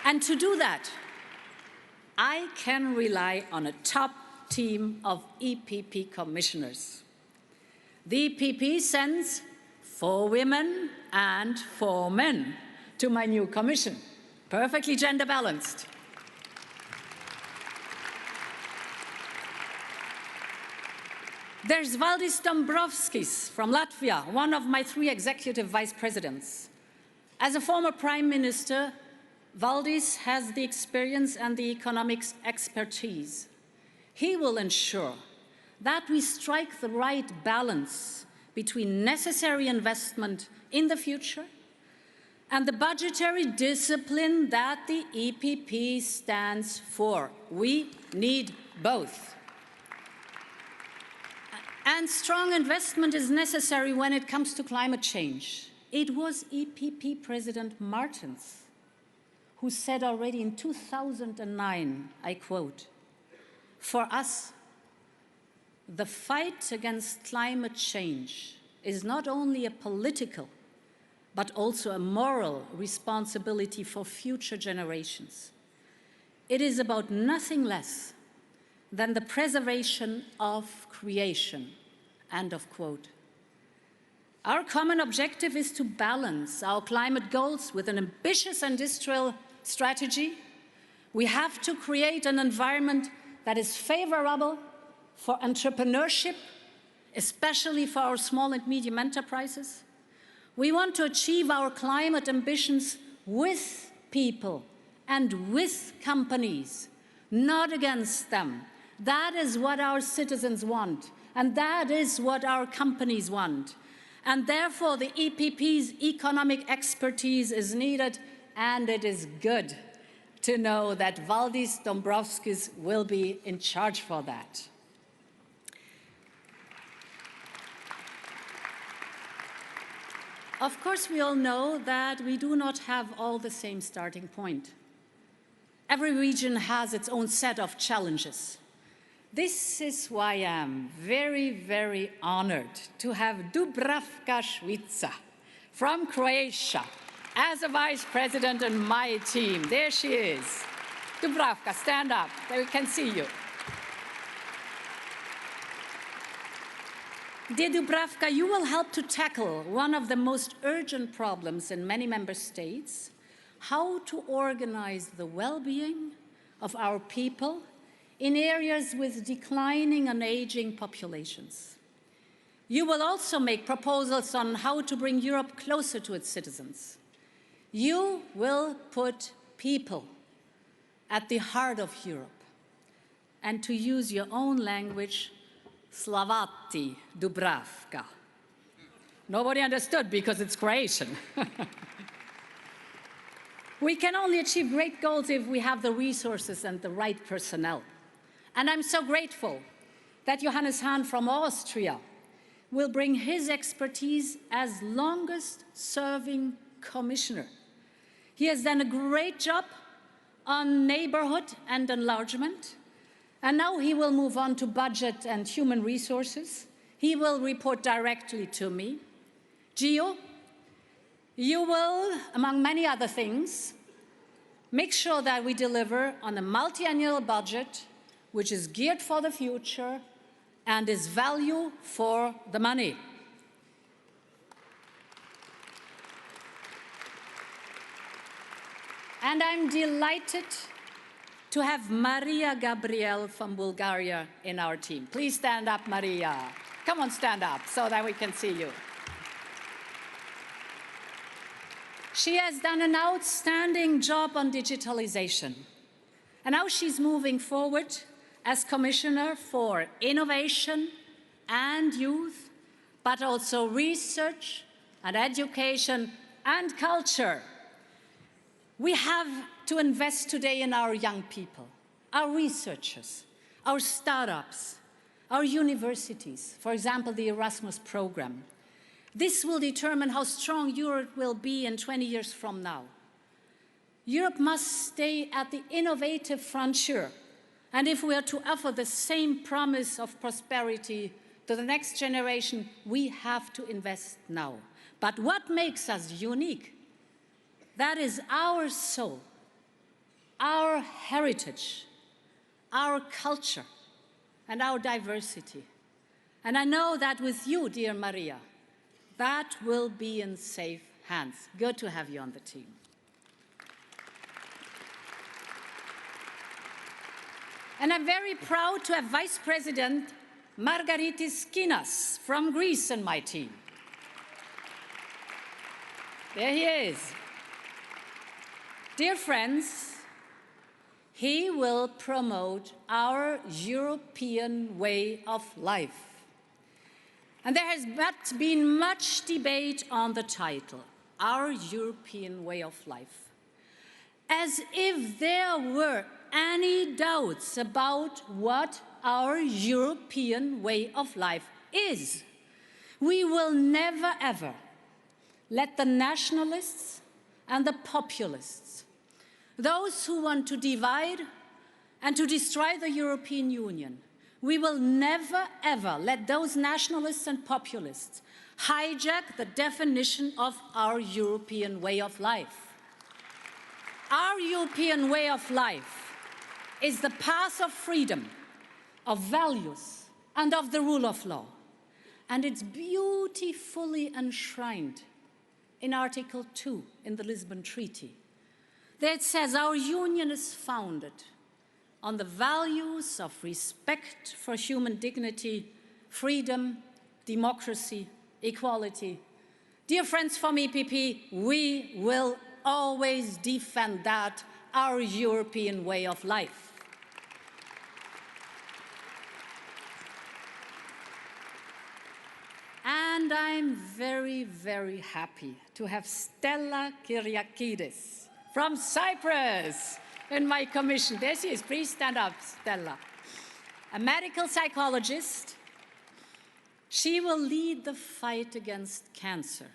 And to do that, I can rely on a top team of EPP commissioners. The EPP sends 4 women and 4 men to my new Commission, perfectly gender balanced. There's Valdis Dombrovskis from Latvia, one of my 3 executive vice presidents. As a former prime minister, Valdis has the experience and the economics expertise. He will ensure that we strike the right balance between necessary investment in the future and the budgetary discipline that the EPP stands for. We need both. And strong investment is necessary when it comes to climate change. It was EPP President Martens who said already in 2009, I quote, "For us, the fight against climate change is not only a political, but also a moral responsibility for future generations. It is about nothing less than the preservation of creation," end of quote. Our common objective is to balance our climate goals with an ambitious industrial strategy. We have to create an environment that is favorable for entrepreneurship, especially for our small and medium enterprises. We want to achieve our climate ambitions with people and with companies, not against them. That is what our citizens want, and that is what our companies want. And therefore, the EPP's economic expertise is needed, and it is good to know that Valdis Dombrovskis will be in charge for that. Of course, we all know that we do not have all the same starting point. Every region has its own set of challenges. This is why I am very, very honored to have Dubravka Šuica, from Croatia, as a vice president in my team. There she is. Dubravka, stand up, there we can see you. Dear Dubravka, you will help to tackle one of the most urgent problems in many member states, how to organize the well-being of our people in areas with declining and aging populations. You will also make proposals on how to bring Europe closer to its citizens. You will put people at the heart of Europe. And to use your own language, Slavati Dubravka. Nobody understood because it's Croatian. We can only achieve great goals if we have the resources and the right personnel. And I'm so grateful that Johannes Hahn from Austria will bring his expertise as longest-serving commissioner. He has done a great job on neighborhood and enlargement, and now he will move on to budget and human resources. He will report directly to me. Gio, you will, among many other things, make sure that we deliver on a multi-annual budget which is geared for the future and is value for the money. And I'm delighted to have Maria Gabriel from Bulgaria in our team. Please stand up, Maria. Come on, stand up so that we can see you. She has done an outstanding job on digitalization. And now she's moving forward as Commissioner for Innovation and Youth, but also Research and Education and Culture. We have to invest today in our young people, our researchers, our startups, our universities, for example, the Erasmus program. This will determine how strong Europe will be in 20 years from now. Europe must stay at the innovative frontier, and if we are to offer the same promise of prosperity to the next generation, we have to invest now. But what makes us unique? That is our soul, our heritage, our culture, and our diversity. And I know that with you, dear Maria, that will be in safe hands. Good to have you on the team. And I'm very proud to have Vice President Margaritis Kinas from Greece in my team. There he is. Dear friends, he will promote our European way of life. And there has been much debate on the title, Our European Way of Life. As if there were any doubts about what our European way of life is. We will never, ever let the nationalists and the populists, those who want to divide and to destroy the European Union, we will never, ever let those nationalists and populists hijack the definition of our European way of life. Our European way of life is the path of freedom, of values, and of the rule of law. And it's beautifully enshrined in Article 2 in the Lisbon Treaty. There it says our union is founded on the values of respect for human dignity, freedom, democracy, equality. Dear friends from EPP, we will always defend that, our European way of life. And I'm very, very happy to have Stella Kyriakides from Cyprus in my commission. There she is. Please stand up, Stella. A medical psychologist. She will lead the fight against cancer,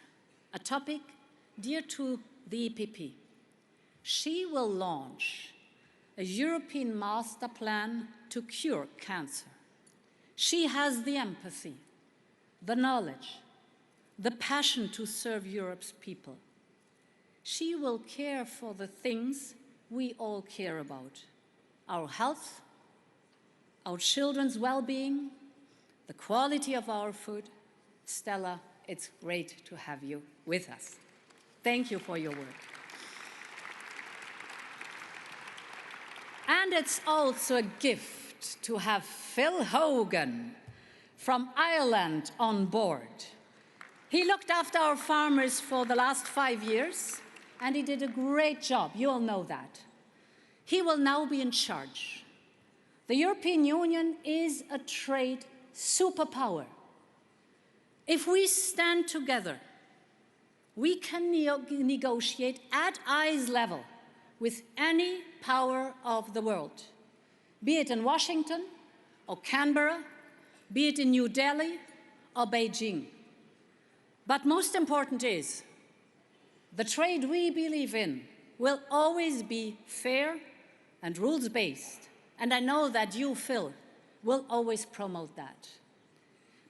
a topic dear to the EPP. She will launch a European master plan to cure cancer. She has the empathy, the knowledge, the passion to serve Europe's people. She will care for the things we all care about: our health, our children's well-being, the quality of our food. Stella, it's great to have you with us. Thank you for your work. And it's also a gift to have Phil Hogan from Ireland on board. He looked after our farmers for the last 5 years, and he did a great job. You all know that. He will now be in charge. The European Union is a trade superpower. If we stand together, we can negotiate at eyes level with any power of the world, be it in Washington or Canberra, be it in New Delhi or Beijing. But most important is, the trade we believe in will always be fair and rules-based. And I know that you, Phil, will always promote that.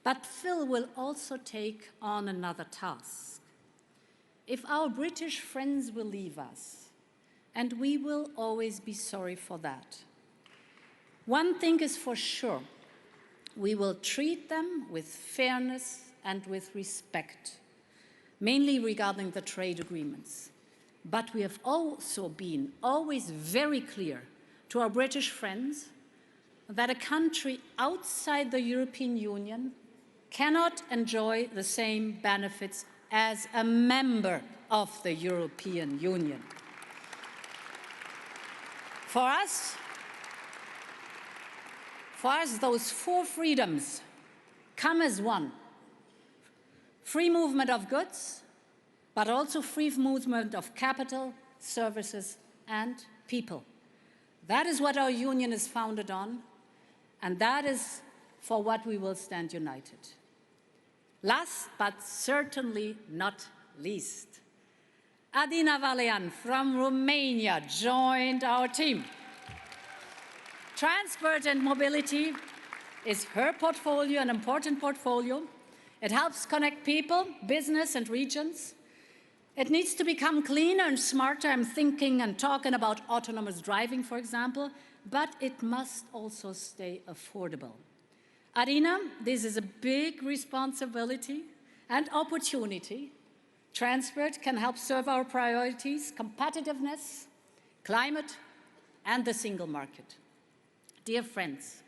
But Phil will also take on another task. If our British friends will leave us, and we will always be sorry for that, one thing is for sure: we will treat them with fairness and with respect, mainly regarding the trade agreements. But we have also been always very clear to our British friends that a country outside the European Union cannot enjoy the same benefits as a member of the European Union. For us, those 4 freedoms come as one: free movement of goods, but also free movement of capital, services, and people. That is what our union is founded on, and that is for what we will stand united. Last but certainly not least, Adina Valean from Romania joined our team. Transport and mobility is her portfolio, an important portfolio. It helps connect people, business, and regions. It needs to become cleaner and smarter. I'm thinking and talking about autonomous driving, for example, but it must also stay affordable. Adina, this is a big responsibility and opportunity. Transport can help serve our priorities: competitiveness, climate, and the single market. Dear friends,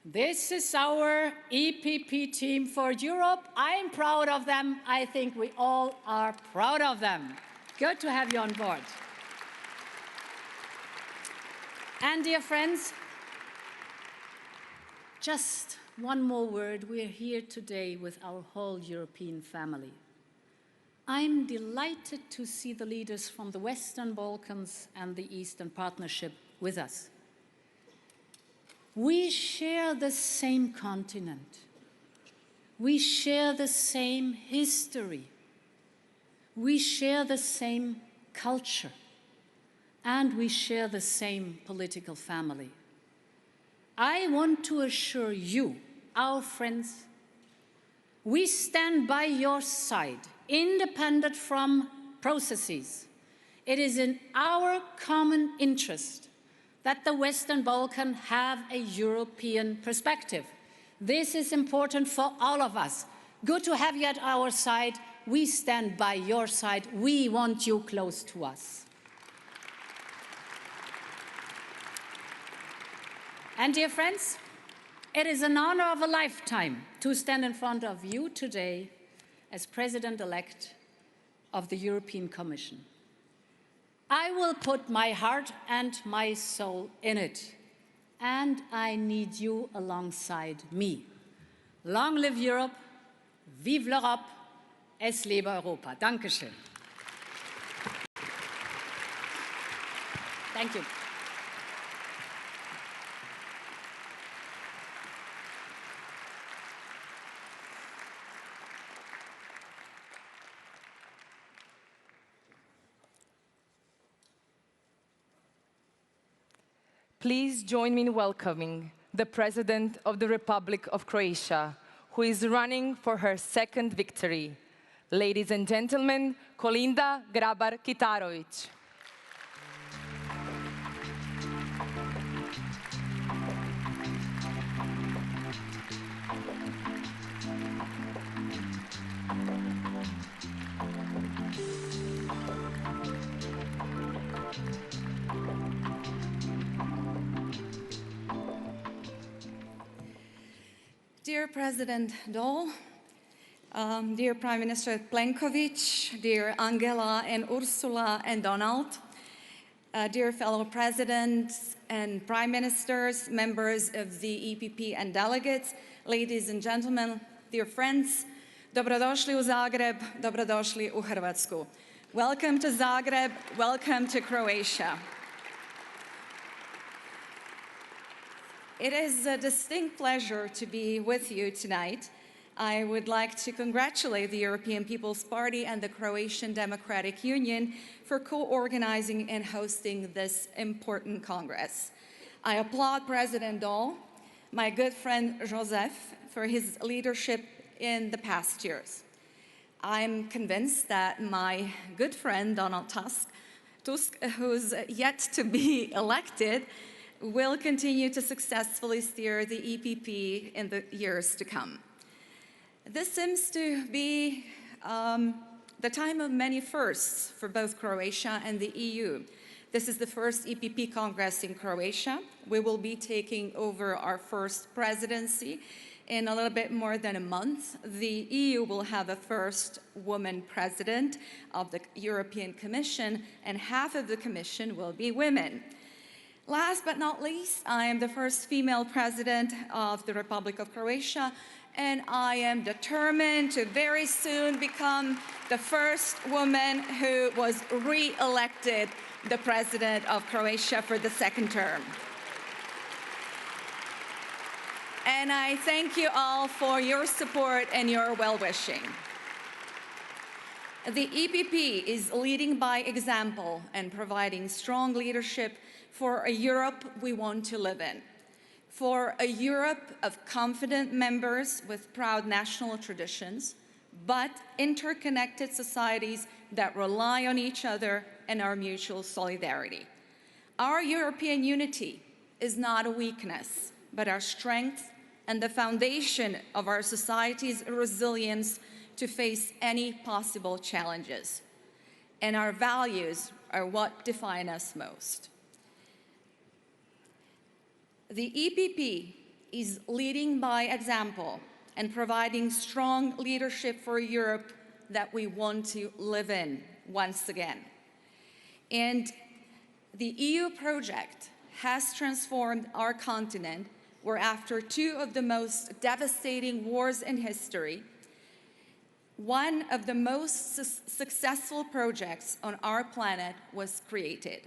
this is our EPP team for Europe. I'm proud of them. I think we all are proud of them. Good to have you on board. And dear friends, just one more word. We're here today with our whole European family. I'm delighted to see the leaders from the Western Balkans and the Eastern Partnership with us. We share the same continent. We share the same history. We share the same culture. And we share the same political family. I want to assure you, our friends, we stand by your side, independent from processes. It is in our common interest that the Western Balkans have a European perspective. This is important for all of us. Good to have you at our side. We stand by your side. We want you close to us. And dear friends, it is an honor of a lifetime to stand in front of you today as President-elect of the European Commission. I will put my heart and my soul in it, and I need you alongside me. Long live Europe, vive l'Europe, es lebe Europa. Dankeschön. Thank you. Please join me in welcoming the President of the Republic of Croatia, who is running for her second victory, Ladies and gentlemen, Kolinda Grabar-Kitarović. Dear President Daul, dear Prime Minister Plenković, dear Angela and Ursula and Donald, dear fellow presidents and prime ministers, members of the EPP and delegates, ladies and gentlemen, dear friends, dobrodošli u Zagreb, dobrodošli u Hrvatsku. Welcome to Zagreb, welcome to Croatia. It is a distinct pleasure to be with you tonight. I would like to congratulate the European People's Party and the Croatian Democratic Union for co-organizing and hosting this important Congress. I applaud President Daul, my good friend Joseph, for his leadership in the past years. I'm convinced that my good friend Donald Tusk, who's yet to be elected, will continue to successfully steer the EPP in the years to come. This seems to be the time of many firsts for both Croatia and the EU. This is the first EPP Congress in Croatia. We will be taking over our first presidency in a little bit more than a month. The EU will have a first woman president of the European Commission, and half of the Commission will be women. Last but not least, I am the first female president of the Republic of Croatia, and I am determined to very soon become the first woman who was re-elected the president of Croatia for the second term. And I thank you all for your support and your well-wishing. The EPP is leading by example and providing strong leadership for a Europe we want to live in, for a Europe of confident members with proud national traditions, but interconnected societies that rely on each other and our mutual solidarity. Our European unity is not a weakness, but our strength and the foundation of our society's resilience to face any possible challenges. And our values are what define us most. The EPP is leading by example and providing strong leadership for Europe that we want to live in once again. And the EU project has transformed our continent, where after two of the most devastating wars in history, one of the most successful projects on our planet was created.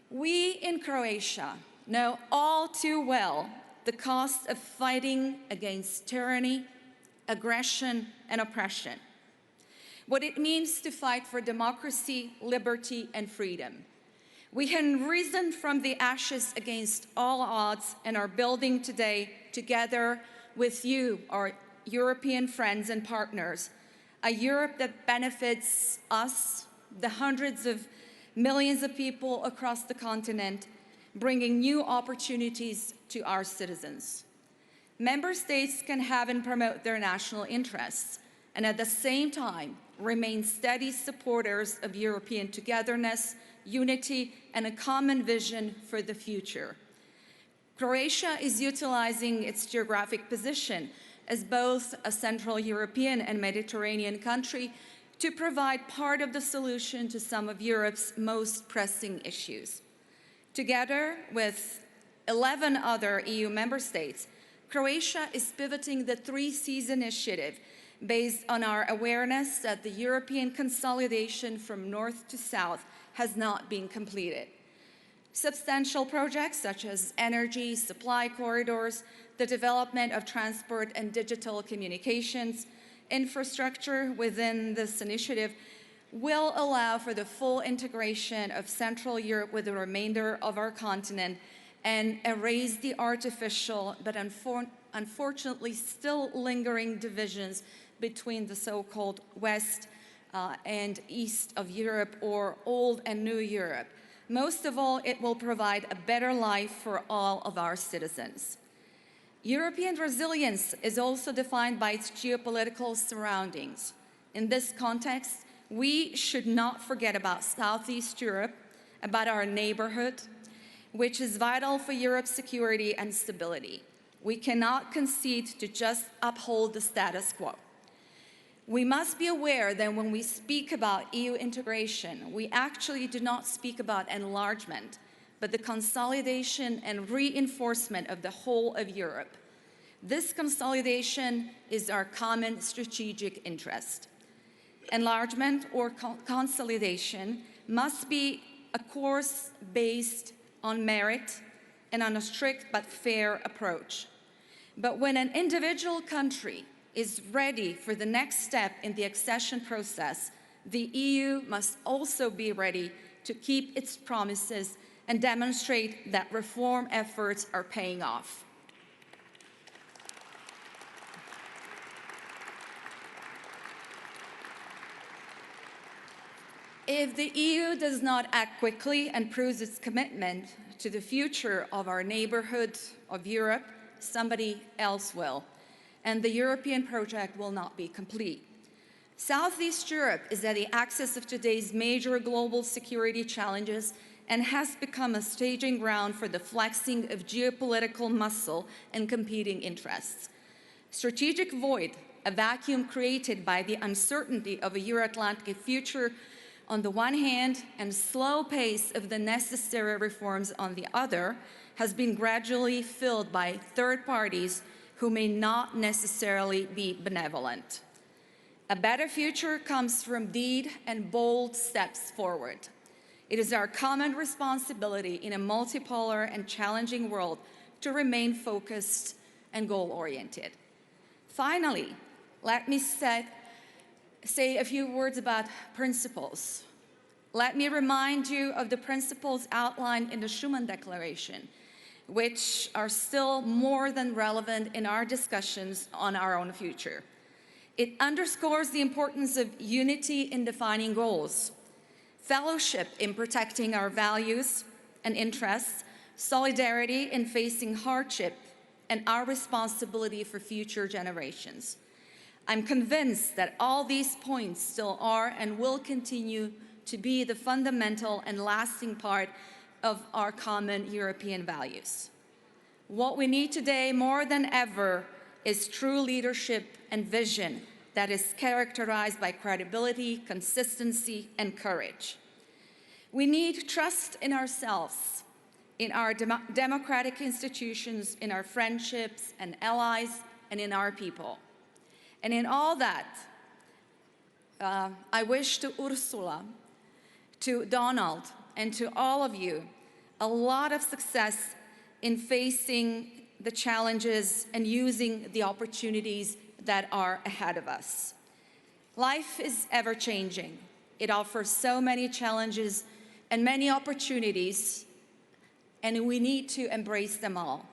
We in Croatia know all too well the cost of fighting against tyranny, aggression, and oppression. What it means to fight for democracy, liberty, and freedom. We have risen from the ashes against all odds and are building today, together with you, our European friends and partners, a Europe that benefits us, the hundreds of millions of people across the continent, bringing new opportunities to our citizens. Member states can have and promote their national interests, and at the same time remain steady supporters of European togetherness, unity, and a common vision for the future. Croatia is utilizing its geographic position as both a Central European and Mediterranean country to provide part of the solution to some of Europe's most pressing issues. Together with 11 other EU member states, Croatia is pivoting the 3Cs initiative based on our awareness that the European consolidation from north to south has not been completed. Substantial projects such as energy, supply corridors, the development of transport and digital communications, infrastructure within this initiative will allow for the full integration of Central Europe with the remainder of our continent and erase the artificial but unfortunately still lingering divisions between the so-called West and East of Europe, or Old and New Europe. Most of all, it will provide a better life for all of our citizens. European resilience is also defined by its geopolitical surroundings. In this context, we should not forget about Southeast Europe, about our neighborhood, which is vital for Europe's security and stability. We cannot concede to just uphold the status quo. We must be aware that when we speak about EU integration, we actually do not speak about enlargement, but the consolidation and reinforcement of the whole of Europe. This consolidation is our common strategic interest. Enlargement or consolidation must be a course based on merit and on a strict but fair approach. But when an individual country is ready for the next step in the accession process, the EU must also be ready to keep its promises and demonstrate that reform efforts are paying off. If the EU does not act quickly and proves its commitment to the future of our neighborhood of Europe, somebody else will, and the European project will not be complete. Southeast Europe is at the axis of today's major global security challenges and has become a staging ground for the flexing of geopolitical muscle and competing interests. Strategic void, a vacuum created by the uncertainty of a Euro-Atlantic future on the one hand and slow pace of the necessary reforms on the other, has been gradually filled by third parties who may not necessarily be benevolent. A better future comes from deed and bold steps forward. It is our common responsibility in a multipolar and challenging world to remain focused and goal-oriented. Finally, let me say a few words about principles. Let me remind you of the principles outlined in the Schuman Declaration, which are still more than relevant in our discussions on our own future. It underscores the importance of unity in defining goals, fellowship in protecting our values and interests, solidarity in facing hardship, and our responsibility for future generations. I'm convinced that all these points still are and will continue to be the fundamental and lasting part of our common European values. What we need today more than ever is true leadership and vision that is characterized by credibility, consistency, and courage. We need trust in ourselves, in our democratic institutions, in our friendships and allies, and in our people. And in all that, I wish to Ursula, to Donald, and to all of you a lot of success in facing the challenges and using the opportunities that are ahead of us. Life is ever-changing. It offers so many challenges and many opportunities, and we need to embrace them all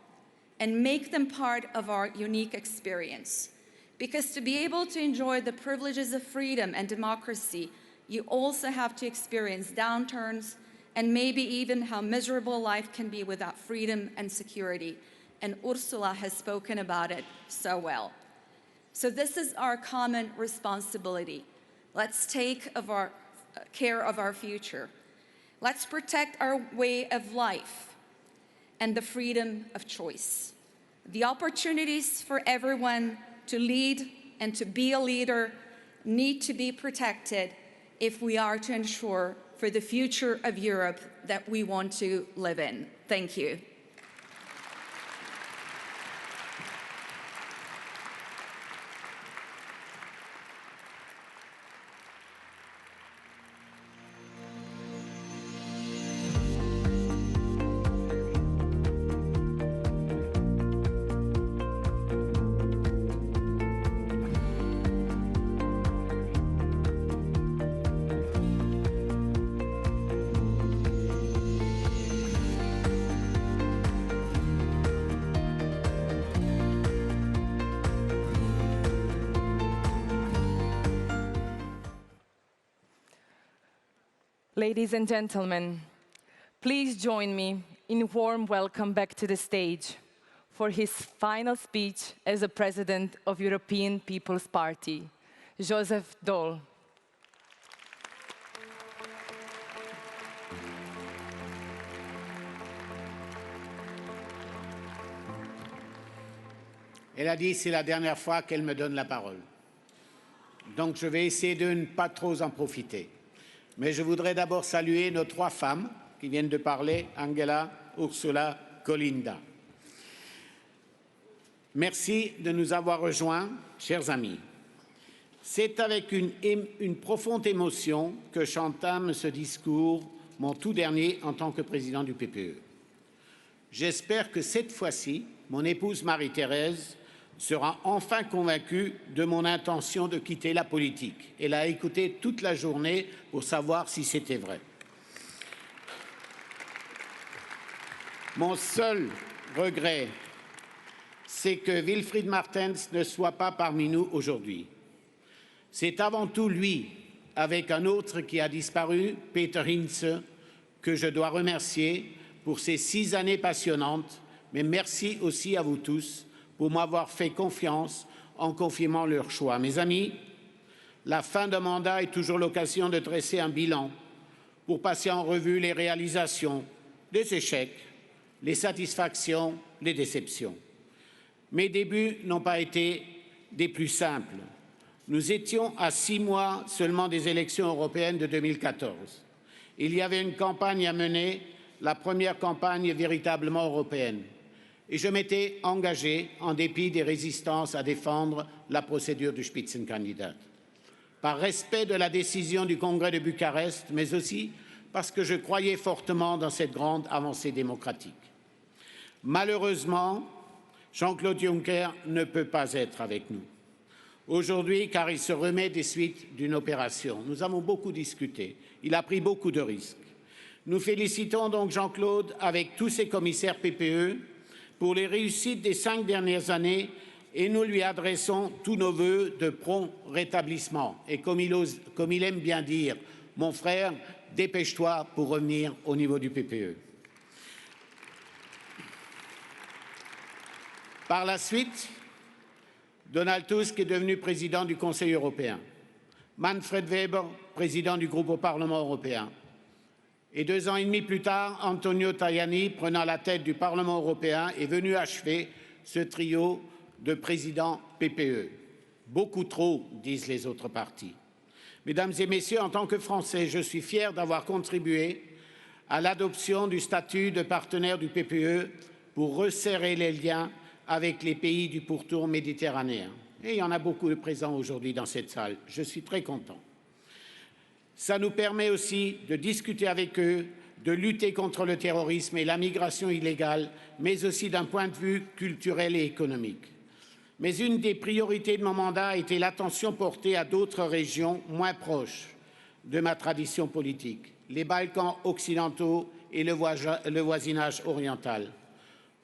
and make them part of our unique experience. Because to be able to enjoy the privileges of freedom and democracy, you also have to experience downturns and maybe even how miserable life can be without freedom and security. And Ursula has spoken about it so well. So this is our common responsibility. Let's take care of our future. Let's protect our way of life and the freedom of choice. The opportunities for everyone to lead and to be a leader need to be protected if we are to ensure for the future of Europe that we want to live in. Thank you. Ladies and gentlemen, please join me in a warm welcome back to the stage for his final speech as the President of European People's Party, Joseph Daul. Elle a dit que c'est la dernière fois qu'elle me donne la parole. Donc je vais essayer de ne pas trop en profiter. Mais je voudrais d'abord saluer nos 3 femmes qui viennent de parler, Angela, Ursula, Colinda. Merci de nous avoir rejoints, chers amis. C'est avec une profonde émotion que j'entame ce discours, mon tout dernier en tant que président du PPE. J'espère que cette fois-ci, mon épouse Marie-Thérèse sera enfin convaincue de mon intention de quitter la politique. Elle a écouté toute la journée pour savoir si c'était vrai. Mon seul regret, c'est que Wilfried Martens ne soit pas parmi nous aujourd'hui. C'est avant tout lui, avec un autre qui a disparu, Peter Hinze, que je dois remercier pour ces 6 années passionnantes, mais merci aussi à vous tous pour m'avoir fait confiance en confirmant leur choix. Mes amis, la fin d'un mandat est toujours l'occasion de dresser un bilan pour passer en revue les réalisations, les échecs, les satisfactions, les déceptions. Mes débuts n'ont pas été des plus simples. Nous étions à 6 mois seulement des élections européennes de 2014. Il y avait une campagne à mener, la première campagne véritablement européenne. Et je m'étais engagé, en dépit des résistances, à défendre la procédure du Spitzenkandidat. Par respect de la décision du Congrès de Bucarest, mais aussi parce que je croyais fortement dans cette grande avancée démocratique. Malheureusement, Jean-Claude Juncker ne peut pas être avec nous aujourd'hui car il se remet des suites d'une opération. Nous avons beaucoup discuté. Il a pris beaucoup de risques. Nous félicitons donc Jean-Claude avec tous ses commissaires PPE pour les réussites des 5 dernières années et nous lui adressons tous nos vœux de prompt rétablissement. Et comme il aime bien dire, mon frère, dépêche-toi pour revenir au niveau du PPE. Par la suite, Donald Tusk est devenu président du Conseil européen. Manfred Weber, président du groupe au Parlement européen. Et 2 ans et demi plus tard, Antonio Tajani, prenant la tête du Parlement européen, est venu achever ce trio de présidents PPE. Beaucoup trop, disent les autres partis. Mesdames et messieurs, en tant que Français, je suis fier d'avoir contribué à l'adoption du statut de partenaire du PPE pour resserrer les liens avec les pays du pourtour méditerranéen. Et il y en a beaucoup de présents aujourd'hui dans cette salle. Je suis très content. Ça nous permet aussi de discuter avec eux, de lutter contre le terrorisme et la migration illégale, mais aussi d'un point de vue culturel et économique. Mais une des priorités de mon mandat a été l'attention portée à d'autres régions moins proches de ma tradition politique, les Balkans occidentaux et le voisinage oriental.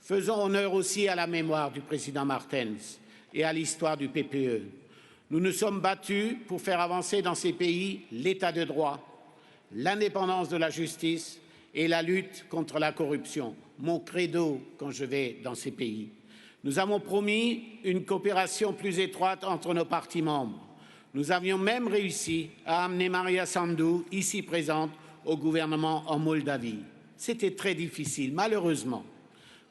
Faisons honneur aussi à la mémoire du président Martens et à l'histoire du PPE. Nous nous sommes battus pour faire avancer dans ces pays l'état de droit, l'indépendance de la justice et la lutte contre la corruption. Mon credo quand je vais dans ces pays. Nous avons promis une coopération plus étroite entre nos partis membres. Nous avions même réussi à amener Maria Sandu, ici présente, au gouvernement en Moldavie. C'était très difficile, malheureusement,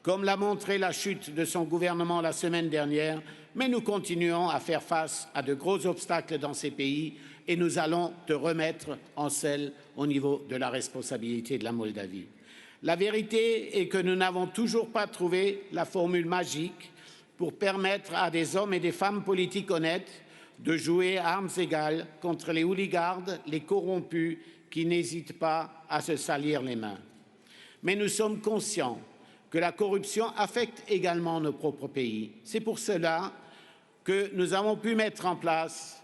comme l'a montré la chute de son gouvernement la semaine dernière, mais nous continuons à faire face à de gros obstacles dans ces pays et nous allons te remettre en selle au niveau de la responsabilité de la Moldavie. La vérité est que nous n'avons toujours pas trouvé la formule magique pour permettre à des hommes et des femmes politiques honnêtes de jouer à armes égales contre les hooligans, les corrompus qui n'hésitent pas à se salir les mains. Mais nous sommes conscients que la corruption affecte également nos propres pays. C'est pour cela que nous avons pu mettre en place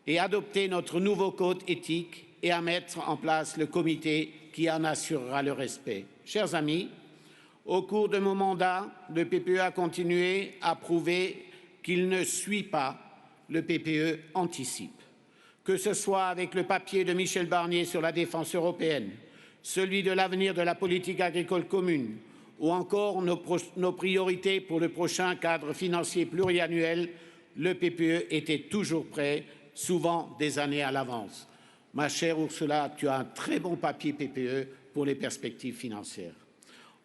et adopter notre nouveau code éthique et à mettre en place le comité qui en assurera le respect. Chers amis, au cours de mon mandat, le PPE a continué à prouver qu'il ne suit pas, le PPE anticipe. que ce soit avec le papier de Miche Barnier sur la défense européenne, celui de l'avenir de la politique agricole commune, ou encore nos priorités pour le prochain cadre financier pluriannuel, le PPE était toujours prêt, souvent des années à l'avance. Ma chère Ursula, tu as un très bon papier PPE pour les perspectives financières.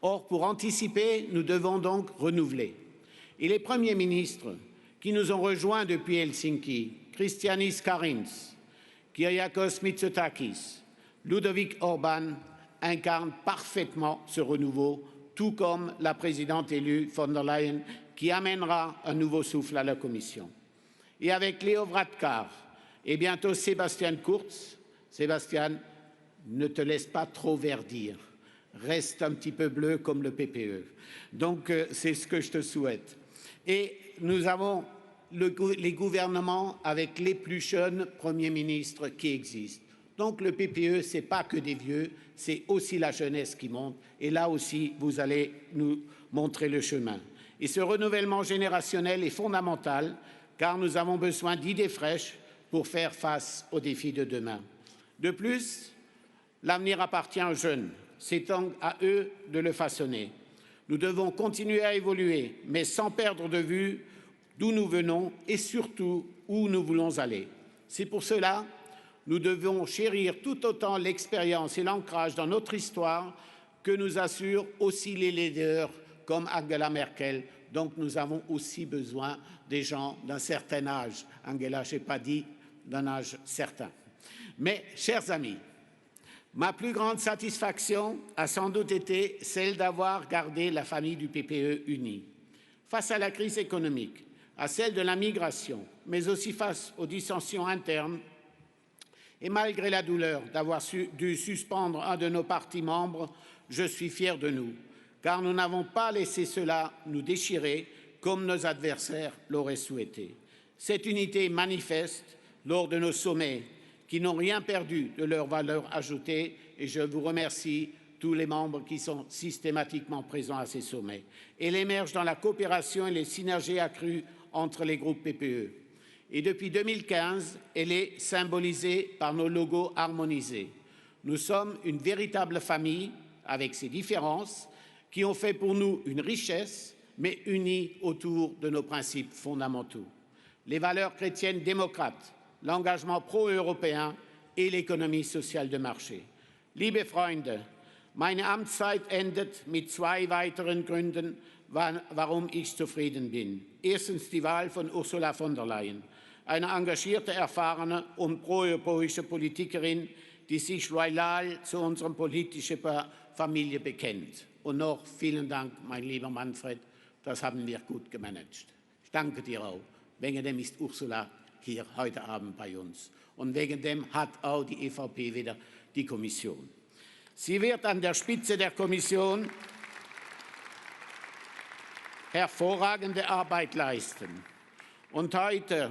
Or, pour anticiper, nous devons donc renouveler. Et les premiers ministres qui nous ont rejoints depuis Helsinki, Krišjānis Kariņš, Kyriakos Mitsotakis, Ludovic Orban, incarnent parfaitement ce renouveau, tout comme la présidente élue von der Leyen, qui amènera un nouveau souffle à la Commission. Et avec Leo Varadkar et bientôt Sebastian Kurz, Sébastien, ne te laisse pas trop verdir. Reste un petit peu bleu comme le PPE. Donc, c'est ce que je te souhaite. Et nous avons les gouvernements avec les plus jeunes premiers ministres qui existent. Donc, le PPE, ce n'est pas que des vieux, c'est aussi la jeunesse qui monte. Et là aussi, vous allez nous montrer le chemin. Et ce renouvellement générationnel est fondamental, car nous avons besoin d'idées fraîches pour faire face aux défis de demain. De plus, l'avenir appartient aux jeunes. C'est à eux de le façonner. Nous devons continuer à évoluer, mais sans perdre de vue d'où nous venons et surtout où nous voulons aller. C'est pour cela que nous devons chérir tout autant l'expérience et l'ancrage dans notre histoire que nous assurent aussi les leaders comme Angela Merkel. Donc nous avons aussi besoin des gens d'un certain âge. Angela, je n'ai pas dit d'un âge certain. Mais, chers amis, ma plus grande satisfaction a sans doute été celle d'avoir gardé la famille du PPE unie. Face à la crise économique, à celle de la migration, mais aussi face aux dissensions internes, et malgré la douleur d'avoir dû suspendre un de nos partis membres, je suis fier de nous, car nous n'avons pas laissé cela nous déchirer comme nos adversaires l'auraient souhaité. Cette unité est manifeste lors de nos sommets, qui n'ont rien perdu de leur valeur ajoutée, et je vous remercie tous les membres qui sont systématiquement présents à ces sommets. Elle émerge dans la coopération et les synergies accrues entre les groupes PPE. Et depuis 2015, elle est symbolisée par nos logos harmonisés. Nous sommes une véritable famille, avec ses différences, qui ont fait pour nous une richesse, mais unie autour de nos principes fondamentaux. Les valeurs chrétiennes démocrates, l'engagement pro-européen et l'économie sociale de marché. Liebe Freunde, meine Amtszeit endet mit 2 weiteren Gründen, warum ich zufrieden bin. Erstens die Wahl von Ursula von der Leyen, eine engagierte, erfahrene und pro-europäische Politikerin, die sich loyal zu unserer politischen Familie bekennt. Und noch vielen Dank, mein lieber Manfred, das haben wir gut gemanagt. Ich danke dir auch. Wegen dem ist Ursula hier heute Abend bei uns. Und wegen dem hat auch die EVP wieder die Kommission. Sie wird an der Spitze der Kommission hervorragende Arbeit leisten. Und heute,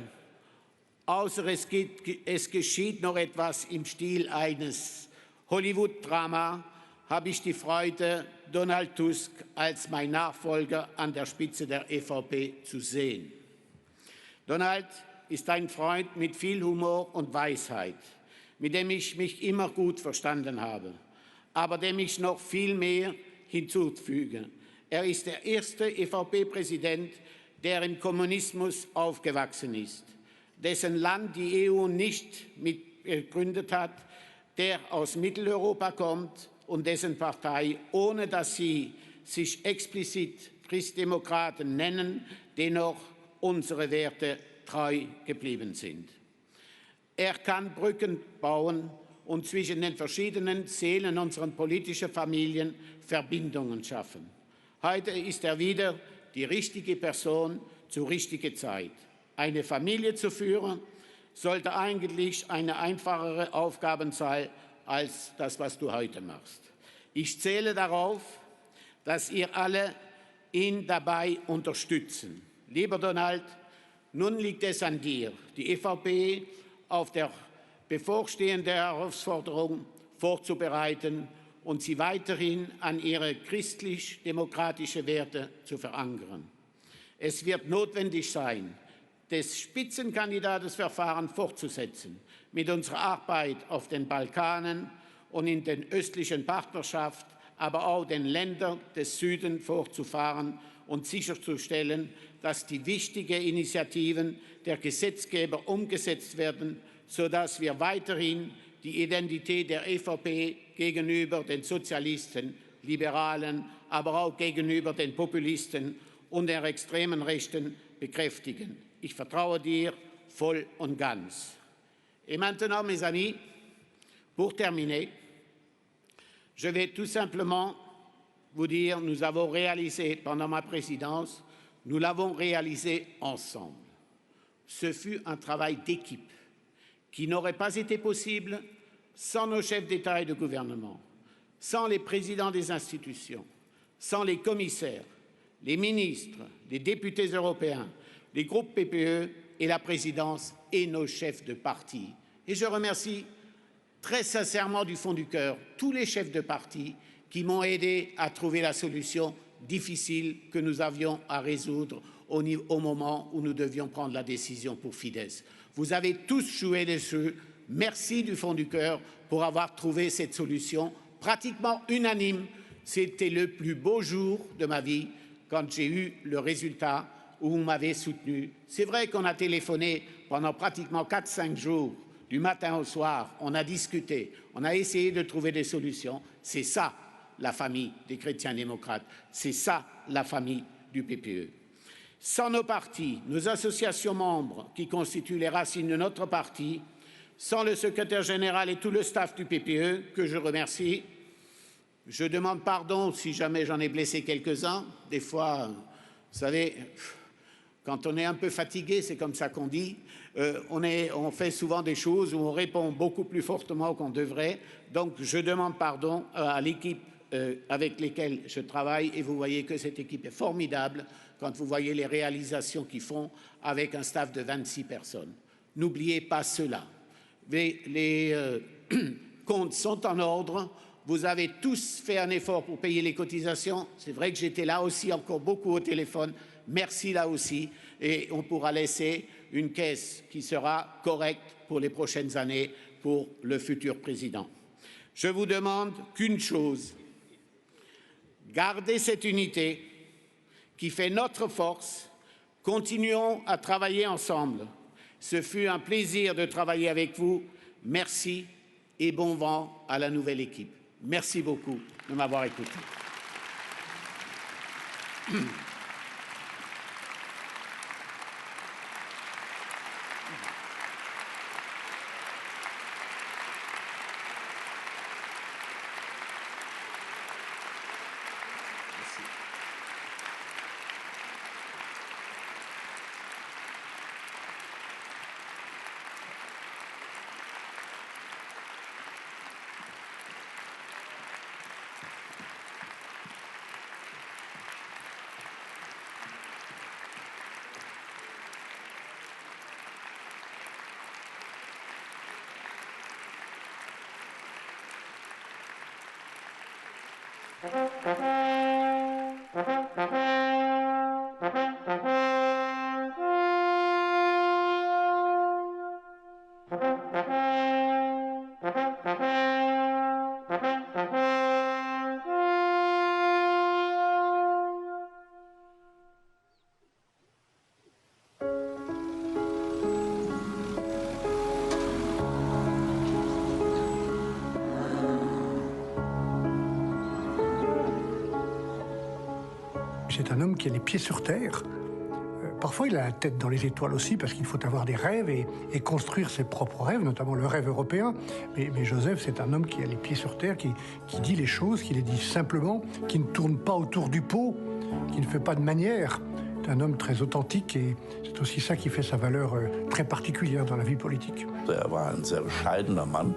außer es geschieht noch etwas im Stil eines Hollywood-Drama, habe ich die Freude, Donald Tusk als mein Nachfolger an der Spitze der EVP zu sehen. Donald ist ein Freund mit viel Humor und Weisheit, mit dem ich mich immer gut verstanden habe, aber dem ich noch viel mehr hinzufüge. Er ist der erste EVP-Präsident, der im Kommunismus aufgewachsen ist, dessen Land die EU nicht mitgegründet hat, der aus Mitteleuropa kommt und dessen Partei, ohne dass sie sich explizit Christdemokraten nennen, dennoch unsere Werte treu geblieben sind. Er kann Brücken bauen und zwischen den verschiedenen Seelen unserer politischen Familien Verbindungen schaffen. Heute ist er wieder die richtige Person zur richtigen Zeit. Eine Familie zu führen, sollte eigentlich eine einfachere Aufgabe sein als das, was du heute machst. Ich zähle darauf, dass ihr alle ihn dabei unterstützen. Lieber Donald, nun liegt es an dir, die EVP auf der bevorstehenden Herausforderung vorzubereiten und sie weiterhin an ihre christlich-demokratischen Werte zu verankern. Es wird notwendig sein, des Spitzenkandidatenverfahrens fortzusetzen, mit unserer Arbeit auf den Balkanen und in den östlichen Partnerschaft, aber auch den Ländern des Südens fortzufahren und sicherzustellen, dass die wichtigen Initiativen der Gesetzgeber umgesetzt werden, sodass wir weiterhin die Identität der EVP gegenüber den Sozialisten, Liberalen, aber auch gegenüber den Populisten und der extremen Rechten bekräftigen. Ich vertraue dir voll und ganz. Et maintenant, mes amis, pour terminer, je vais tout simplement vous dire, nous avons réalisé pendant ma présidence, nous l'avons réalisé ensemble. Ce fut un travail d'équipe qui n'aurait pas été possible sans nos chefs d'État et de gouvernement, sans les présidents des institutions, sans les commissaires, les ministres, les députés européens, les groupes PPE et la présidence et nos chefs de parti. Et je remercie très sincèrement du fond du cœur tous les chefs de parti qui m'ont aidé à trouver la solution difficile que nous avions à résoudre au moment où nous devions prendre la décision pour Fidesz. Vous avez tous joué les jeux. Merci du fond du cœur pour avoir trouvé cette solution pratiquement unanime. C'était le plus beau jour de ma vie quand j'ai eu le résultat où vous m'avez soutenu. C'est vrai qu'on a téléphoné pendant pratiquement 4-5 jours, du matin au soir. On a discuté, on a essayé de trouver des solutions. C'est ça, la famille des chrétiens démocrates. C'est ça, la famille du PPE. Sans nos partis, nos associations membres qui constituent les racines de notre parti, sans le secrétaire général et tout le staff du PPE, que je remercie, je demande pardon si jamais j'en ai blessé quelques-uns. Des fois, vous savez, quand on est un peu fatigué, c'est comme ça qu'on dit, on fait souvent des choses où on répond beaucoup plus fortement qu'on devrait. Donc, je demande pardon à l'équipe avec lesquelles je travaille et vous voyez que cette équipe est formidable quand vous voyez les réalisations qu'ils font avec un staff de 26 personnes. N'oubliez pas cela. Les comptes sont en ordre. Vous avez tous fait un effort pour payer les cotisations. C'est vrai que j'étais là aussi encore beaucoup au téléphone. Merci là aussi. Et on pourra laisser une caisse qui sera correcte pour les prochaines années pour le futur président. Je vous demande qu'une chose. Gardez cette unité qui fait notre force. Continuons à travailler ensemble. Ce fut un plaisir de travailler avec vous. Merci et bon vent à la nouvelle équipe. Merci beaucoup de m'avoir écouté. C'est un homme qui a les pieds sur terre. Parfois, il a la tête dans les étoiles aussi, parce qu'il faut avoir des rêves et construire ses propres rêves, notamment le rêve européen. Mais Joseph, c'est un homme qui a les pieds sur terre, qui dit les choses, qui les dit simplement, qui ne tourne pas autour du pot, qui ne fait pas de manière. C'est un homme très authentique et c'est aussi ça qui fait sa valeur très particulière dans la vie politique. Er war ein sehr bescheidener Mann,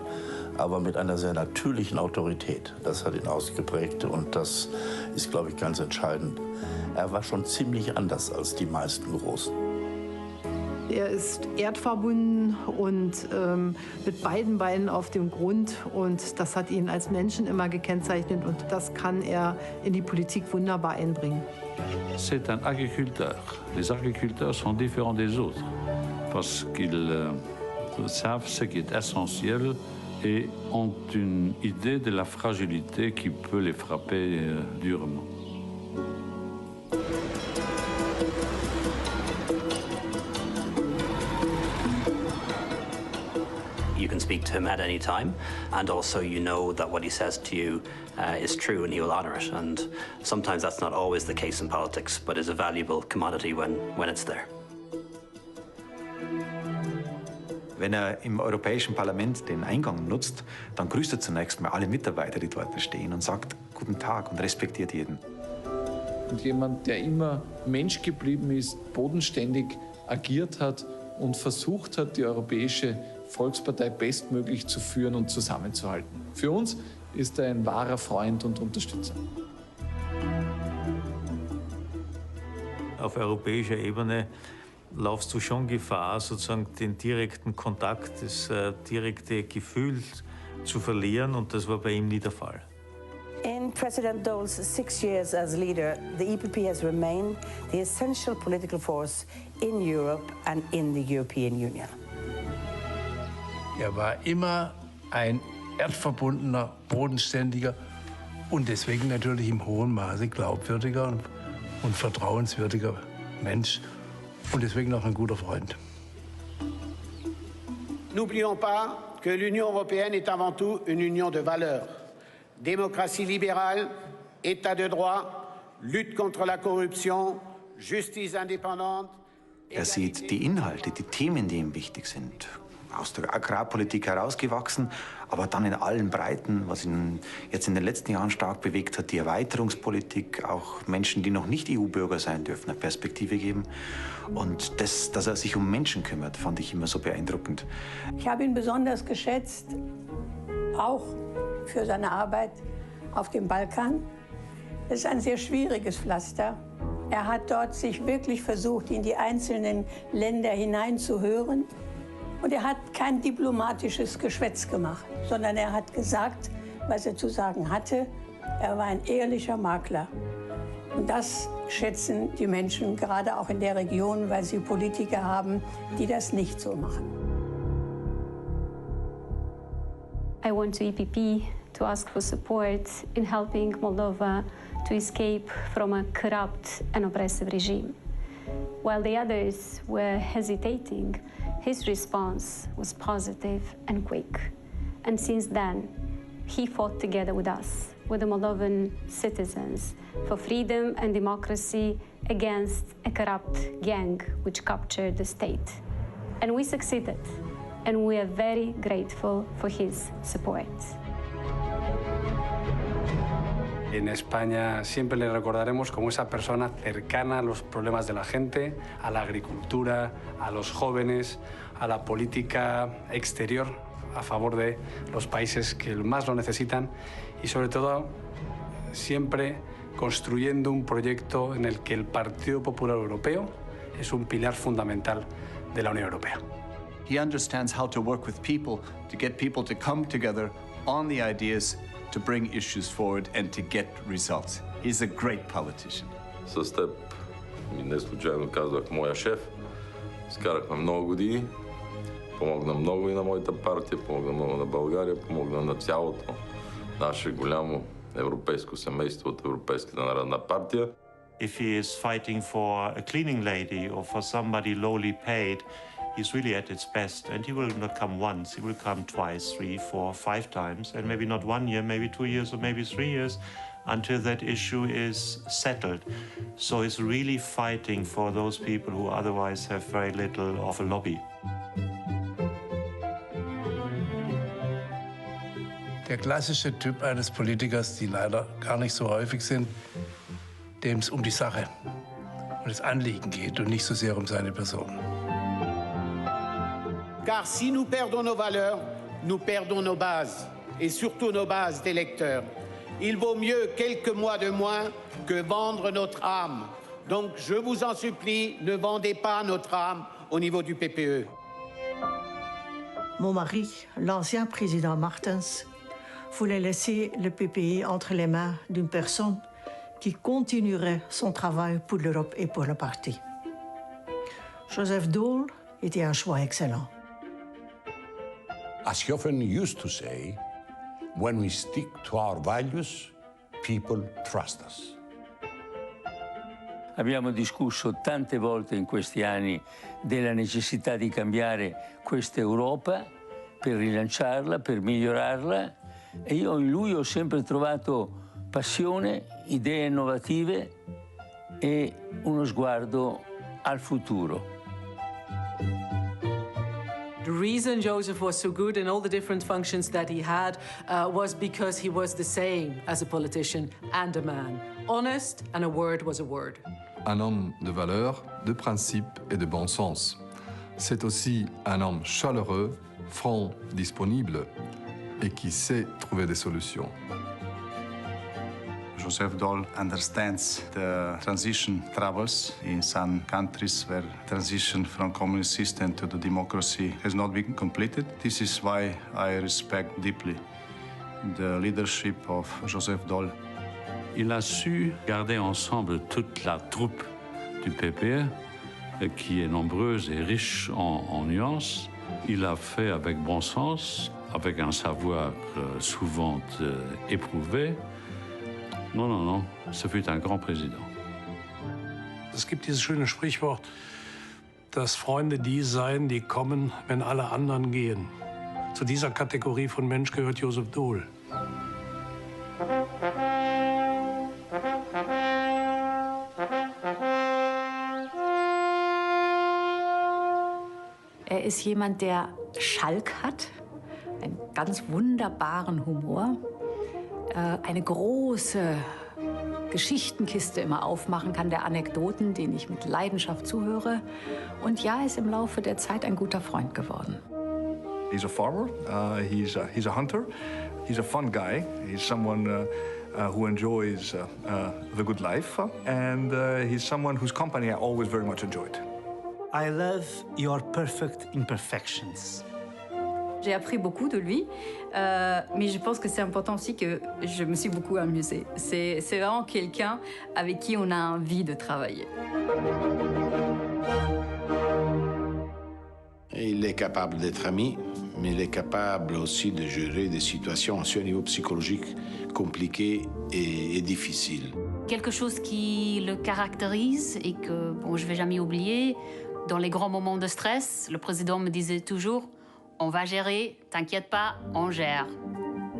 aber mit einer sehr natürlichen Autorität. Das hat ihn ausgeprägt und das ist, glaube ich, ganz entscheidend. Er war schon ziemlich anders als die meisten Großen. Er ist erdverbunden und mit beiden Beinen auf dem Grund. Und das hat ihn als Menschen immer gekennzeichnet. Und das kann er in die Politik wunderbar einbringen. C'est un agriculteur. Les agriculteurs sont différents des autres. parce qu'ils savent ce qui est essentiel et ont une idée de la fragilité qui peut les frapper durement. You can speak to him at any time, and also you know that what he says to you is true and he will honor it. And sometimes that's not always the case in politics, but is a valuable commodity when it's there. Wenn im Europäischen Parlament den Eingang nutzt, dann grüßt zunächst mal alle Mitarbeiter, die dort stehen, und sagt Guten Tag und respektiert jeden. Und jemand, der immer Mensch geblieben ist, bodenständig agiert hat und versucht hat, die Europäische Volkspartei bestmöglich zu führen und zusammenzuhalten. Für uns ist er ein wahrer Freund und Unterstützer. Auf europäischer Ebene laufst du schon Gefahr, sozusagen den direkten Kontakt, das direkte Gefühl zu verlieren, und das war bei ihm nie der Fall. In President Daul's 6 years as leader, the EPP has remained the essential political force in Europe and in the European Union. Er war immer ein erdverbundener, bodenständiger und deswegen natürlich im hohen Maße glaubwürdiger und vertrauenswürdiger Mensch und deswegen auch ein guter Freund. N'oublions pas que l'Union européenne est avant tout une union de valeurs. Démocratie libérale, État de droit, lutte contre la corruption, justice indépendante. Er sieht die Inhalte, die Themen, die ihm wichtig sind. Aus der Agrarpolitik herausgewachsen, aber dann in allen Breiten, was ihn jetzt in den letzten Jahren stark bewegt hat, die Erweiterungspolitik, auch Menschen, die noch nicht EU-Bürger sein dürfen, eine Perspektive geben. Und das, dass er sich um Menschen kümmert, fand ich immer so beeindruckend. Ich habe ihn besonders geschätzt, auch für seine Arbeit auf dem Balkan. Das ist ein sehr schwieriges Pflaster. Er hat dort sich wirklich versucht, in die einzelnen Länder hineinzuhören. Und er hat kein diplomatisches Geschwätz gemacht, sondern er hat gesagt, was er zu sagen hatte. Er war ein ehrlicher Makler. Und das schätzen die Menschen, gerade auch in der Region, weil sie Politiker haben, die das nicht so machen. I want to EPP to ask for support in helping Moldova to escape from a corrupt and oppressive regime. While the others were hesitating, his response was positive and quick. And since then, he fought together with us, with the Moldovan citizens, for freedom and democracy against a corrupt gang which captured the state. And we succeeded, and we are very grateful for his support. En España siempre le recordaremos como esa persona cercana a los problemas de la gente, a la agricultura, a los jóvenes, a la política exterior a favor de los países que más lo necesitan y sobre todo siempre construyendo un proyecto en el que el Partido Popular Europeo es un pilar fundamental de la Unión Europea. He understands how to work with people, to get people to come together on the ideas, to bring issues forward and to get results. He's a great politician. С теб, не случайно казвах моя шеф, скарахме много години, помогна много и на моята партия, помогна много на България, помогна на цялото наше голямо европейско семейство от Европейската народна партия. If he is fighting for a cleaning lady or for somebody lowly paid, he's really at its best, and he will not come once, he will come twice, 3, 4, 5 times, and maybe not 1 year, maybe 2 years, or maybe 3 years, until that issue is settled. So he's really fighting for those people who otherwise have very little of a lobby. Der klassische Typ eines Politikers, die leider gar nicht so häufig sind, dem es um die Sache und das Anliegen geht und nicht so sehr um seine Person. Car si nous perdons nos valeurs, nous perdons nos bases, et surtout nos bases d'électeurs. Il vaut mieux quelques mois de moins que vendre notre âme. Donc je vous en supplie, ne vendez pas notre âme au niveau du PPE. Mon mari, l'ancien président Martens, voulait laisser le PPE entre les mains d'une personne qui continuerait son travail pour l'Europe et pour le parti. Joseph Daul était un choix excellent. As he often used to say, when we stick to our values, people trust us. Abbiamo discusso tante volte in questi anni della necessità di cambiare questa Europa per rilanciarla, per migliorarla, e io in lui ho sempre trovato passione, idee innovative e uno sguardo al futuro. The reason Joseph was so good in all the different functions that he had was because he was the same as a politician and a man. Honest, and a word was a word. Un homme de valeurs, de principes et de bon sens. C'est aussi un homme chaleureux, franc, disponible et qui sait trouver des solutions. Joseph Daul understands the transition troubles in some countries where transition from communist system to the democracy has not been completed. This is why I respect deeply the leadership of Joseph Daul. Il a su garder ensemble toute la troupe du PPE, qui est nombreuse et riche en nuances. Il a fait avec bon sens, avec un savoir souvent éprouvé. Non, ce fut un grand Präsident. Es gibt dieses schöne Sprichwort, dass Freunde die seien, die kommen, wenn alle anderen gehen. Zu dieser Kategorie von Mensch gehört Joseph Daul. Er ist jemand, der Schalk hat, einen ganz wunderbaren Humor, eine große Geschichtenkiste immer aufmachen kann, der Anekdoten, denen ich mit Leidenschaft zuhöre. Und ja, er ist im Laufe der Zeit ein guter Freund geworden. He's a farmer, he's a hunter, he's a fun guy, he's someone who enjoys the good life, and he's someone whose company I always very much enjoyed. I love your perfect imperfections. J'ai appris beaucoup de lui, mais je pense que c'est important aussi que je me suis beaucoup amusée. C'est vraiment quelqu'un avec qui on a envie de travailler. Il est capable d'être ami, mais il est capable aussi de gérer des situations aussi au niveau psychologique compliquées et difficiles. Quelque chose qui le caractérise et que je ne vais jamais oublier, dans les grands moments de stress, le président me disait toujours « On va gérer, t'inquiète pas, on gère ».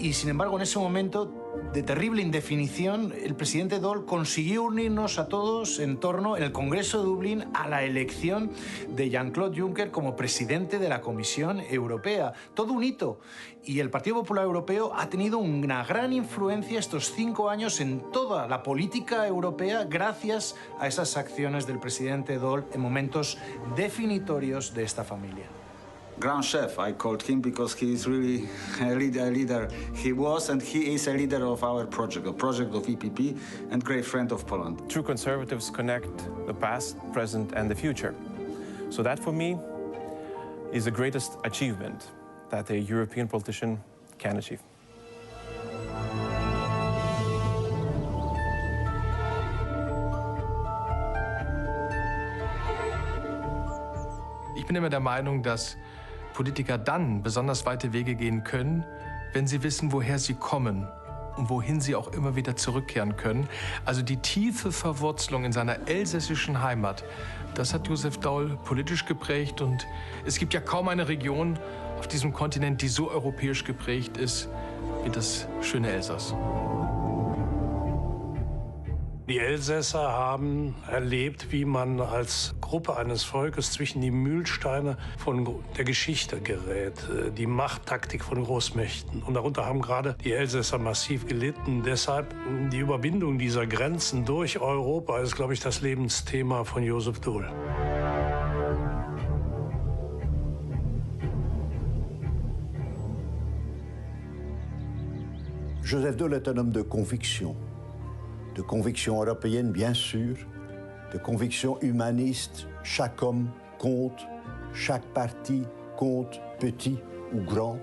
Y sin embargo, en ese momento de terrible indefinición, el presidente Daul consiguió unirnos a todos en torno, en el Congreso de Dublín, a la elección de Jean-Claude Juncker como presidente de la Comisión Europea. Todo un hito. Y el Partido Popular Europeo ha tenido una gran influencia estos 5 años en toda la política europea gracias a esas acciones del presidente Daul en momentos definitorios de esta familia. Grand chef, I called him because he is really a leader. He was and he is a leader of our project, a project of EPP, and great friend of Poland. True conservatives connect the past, present, and the future. So that, for me, is the greatest achievement that a European politician can achieve. Ich bin immer der Meinung, dass Politiker dann besonders weite Wege gehen können, wenn sie wissen, woher sie kommen und wohin sie auch immer wieder zurückkehren können. Also die tiefe Verwurzelung in seiner elsässischen Heimat, das hat Joseph Daul politisch geprägt. Und es gibt ja kaum eine Region auf diesem Kontinent, die so europäisch geprägt ist wie das schöne Elsass. Die Elsässer haben erlebt, wie man als Gruppe eines Volkes zwischen die Mühlsteine von der Geschichte gerät, die Machttaktik von Großmächten. Und darunter haben gerade die Elsässer massiv gelitten. Deshalb die Überwindung dieser Grenzen durch Europa ist, glaube ich, das Lebensthema von Joseph Daul. Joseph Daul est un homme de conviction européenne bien sûr, de conviction humaniste. Chaque homme compte, chaque parti compte, petit ou grand.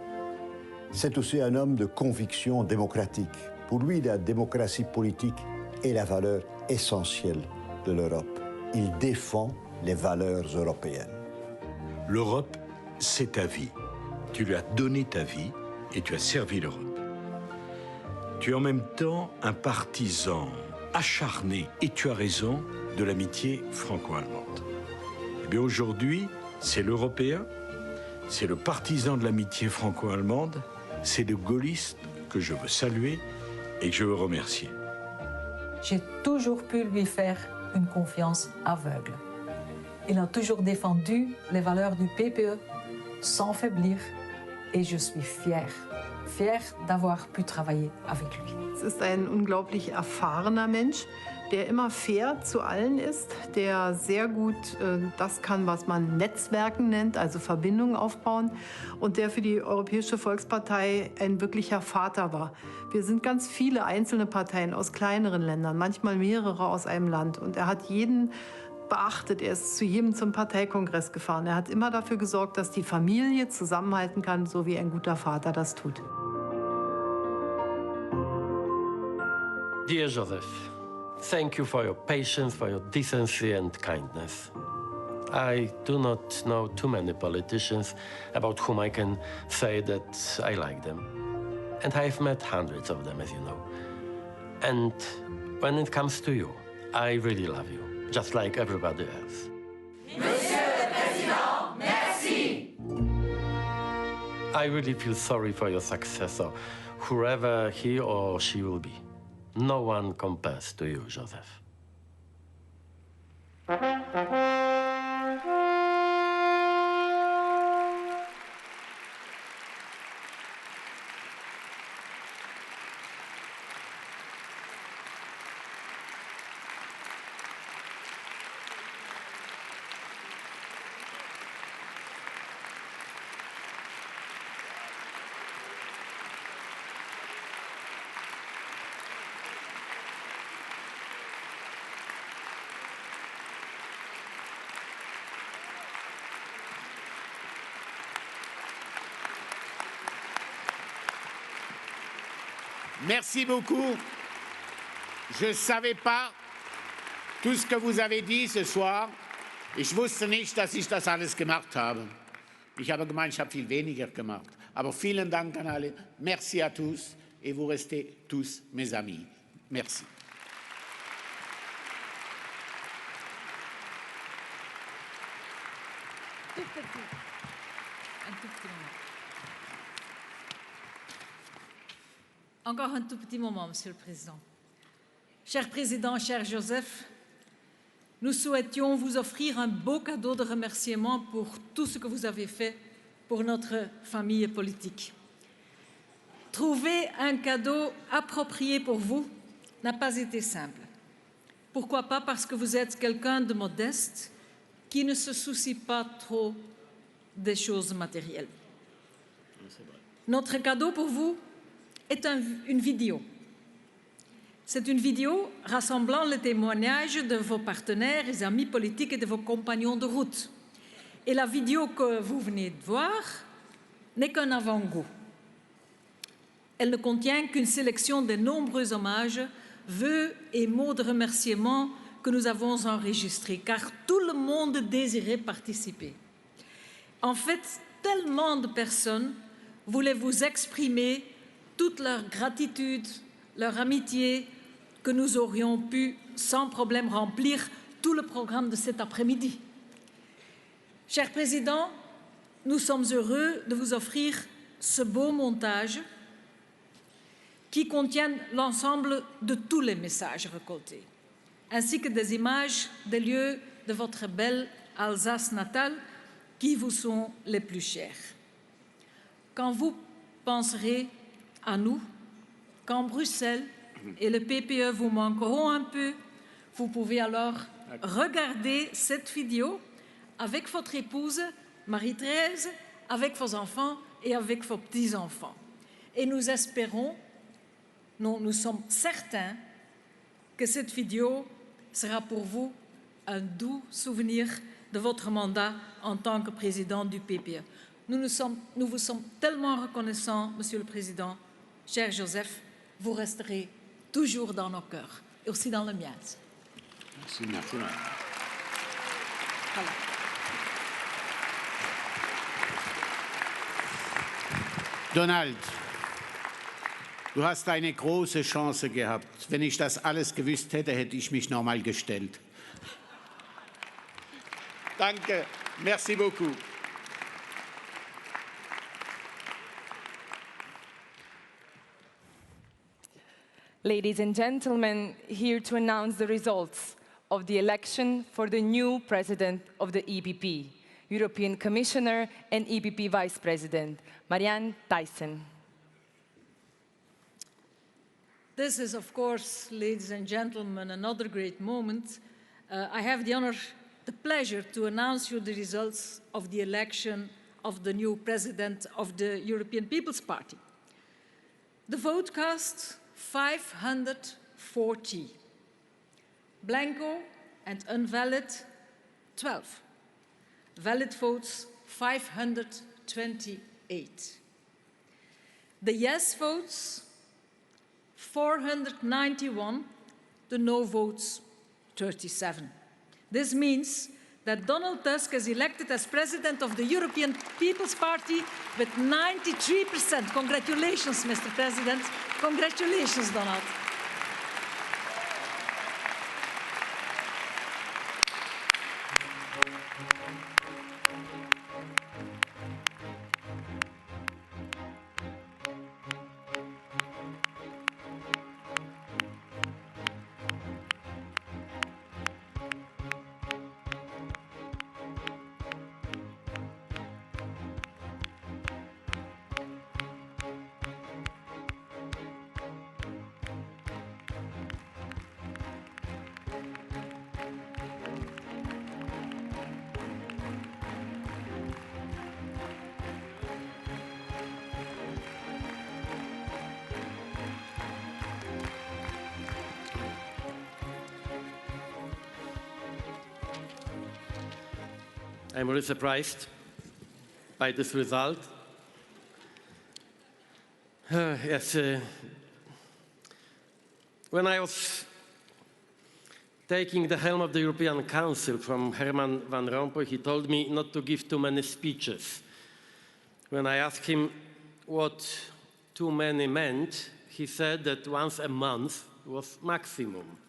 C'est aussi un homme de conviction démocratique. Pour lui, la démocratie politique est la valeur essentielle de l'Europe. Il défend les valeurs européennes. L'Europe, c'est ta vie. Tu lui as donné ta vie et tu as servi l'Europe. Tu es en même temps un partisan acharné, et tu as raison, de l'amitié franco-allemande. Eh bien aujourd'hui, c'est l'Européen, c'est le partisan de l'amitié franco-allemande, c'est le gaulliste que je veux saluer et que je veux remercier. J'ai toujours pu lui faire une confiance aveugle. Il a toujours défendu les valeurs du PPE sans faiblir et je suis fière d'avoir pu travailler avec lui. Es ist ein unglaublich erfahrener Mensch, der immer fair zu allen ist, der sehr gut das kann, was man Netzwerken nennt, also Verbindungen aufbauen, und der für die Europäische Volkspartei ein wirklicher Vater war. Wir sind ganz viele einzelne Parteien aus kleineren Ländern, manchmal mehrere aus einem Land, und er hat jeden beachtet. Er ist zu jedem zum Parteikongress gefahren. Er hat immer dafür gesorgt, dass die Familie zusammenhalten kann, so wie ein guter Vater das tut. Dear Joseph, thank you for your patience, for your decency and kindness. I do not know too many politicians about whom I can say that I like them. And I've met hundreds of them, as you know. And when it comes to you, I really love you, just like everybody else. Monsieur le Président, merci! I really feel sorry for your successor, whoever he or she will be. No one compares to you, Joseph. Merci beaucoup. Je ne savais pas tout ce que vous avez dit ce soir. Ich wusste nicht, dass ich das alles gemacht habe. Ich habe gemeint, ich habe viel weniger gemacht. Aber vielen Dank an alle. Merci à tous. Et vous restez tous mes amis. Merci. Encore un tout petit moment, Monsieur le Président. Cher Président, cher Joseph, nous souhaitions vous offrir un beau cadeau de remerciement pour tout ce que vous avez fait pour notre famille politique. Trouver un cadeau approprié pour vous n'a pas été simple. Pourquoi pas? Parce que vous êtes quelqu'un de modeste qui ne se soucie pas trop des choses matérielles. Notre cadeau pour vous est une vidéo. C'est une vidéo rassemblant les témoignages de vos partenaires et amis politiques et de vos compagnons de route. Et la vidéo que vous venez de voir n'est qu'un avant-goût. Elle ne contient qu'une sélection des nombreux hommages, vœux et mots de remerciement que nous avons enregistrés, car tout le monde désirait participer. En fait, tellement de personnes voulaient vous exprimer toute leur gratitude, leur amitié, que nous aurions pu sans problème remplir tout le programme de cet après-midi. Cher Président, nous sommes heureux de vous offrir ce beau montage qui contient l'ensemble de tous les messages récoltés, ainsi que des images des lieux de votre belle Alsace natale qui vous sont les plus chers. Quand vous penserez à nous, quand Bruxelles et le PPE vous manqueront un peu, vous pouvez alors regarder cette vidéo avec votre épouse Marie-Thérèse, avec vos enfants et avec vos petits-enfants. Et nous espérons, nous sommes certains que cette vidéo sera pour vous un doux souvenir de votre mandat en tant que président du PPE. Nous vous sommes tellement reconnaissants, Monsieur le Président. Cher Joseph, vous resterez toujours dans nos cœurs et aussi dans le mien. Merci, merci. Voilà. Donald, du hast eine große Chance gehabt. Wenn ich das alles gewusst hätte, hätte ich mich nochmal gestellt. Danke, merci beaucoup. Ladies and gentlemen, here to announce the results of the election for the new president of the EPP, European Commissioner and EPP Vice President, Marianne Thyssen. This is, of course, ladies and gentlemen, another great moment. I have the honor, the pleasure to announce you the results of the election of the new president of the European People's Party. The vote cast 540. Blanco and invalid 12. Valid votes 528. The yes votes 491, the no votes 37. This means that Donald Tusk is elected as president of the European People's Party with 93%. Congratulations, Mr. President. Congratulations, Donald. I'm really surprised by this result. When I was taking the helm of the European Council from Herman Van Rompuy, he told me not to give too many speeches. When I asked him what too many meant, he said that once a month was maximum.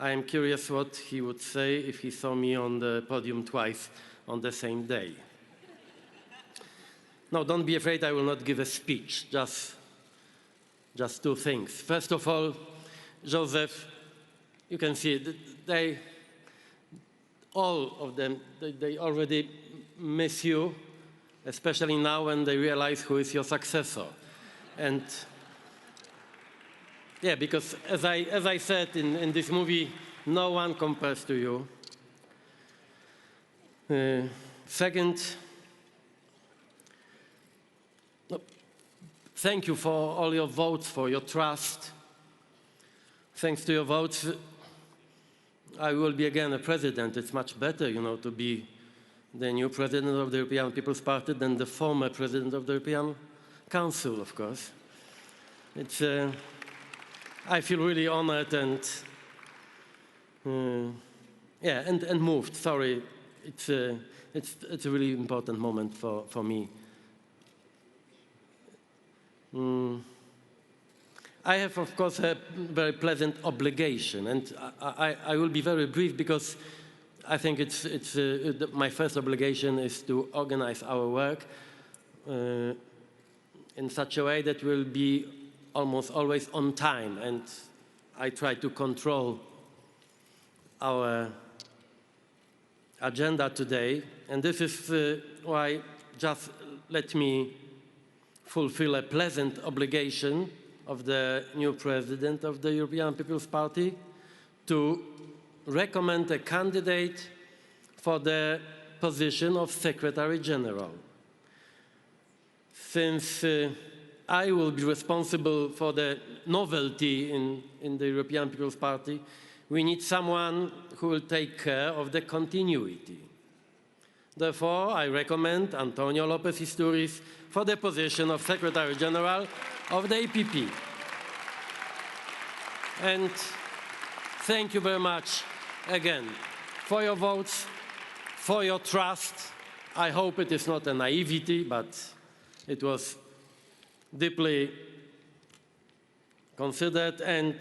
I am curious what he would say if he saw me on the podium twice on the same day. No, don't be afraid, I will not give a speech, just two things. First of all, Joseph, you can see all of them, they already miss you, especially now when they realize who is your successor. And yeah, because as I said in this movie, no one compares to you. Second, thank you for all your votes, for your trust. Thanks to your votes, I will be again a president. It's much better, you know, to be the new president of the European People's Party than the former president of the European Council, of course. It's I feel really honored and yeah, and moved. Sorry, it's a really important moment for me. I have, of course, a very pleasant obligation, and I will be very brief because I think my first obligation is to organize our work in such a way that we'll be almost always on time, and I try to control our agenda today, and this is why just let me fulfill a pleasant obligation of the new president of the European People's Party to recommend a candidate for the position of Secretary General. Since I will be responsible for the novelty in the European People's Party, we need someone who will take care of the continuity. Therefore, I recommend Antonio López Istúriz for the position of Secretary General of the EPP. And thank you very much again for your votes, for your trust. I hope it is not a naivety, but it was deeply considered, and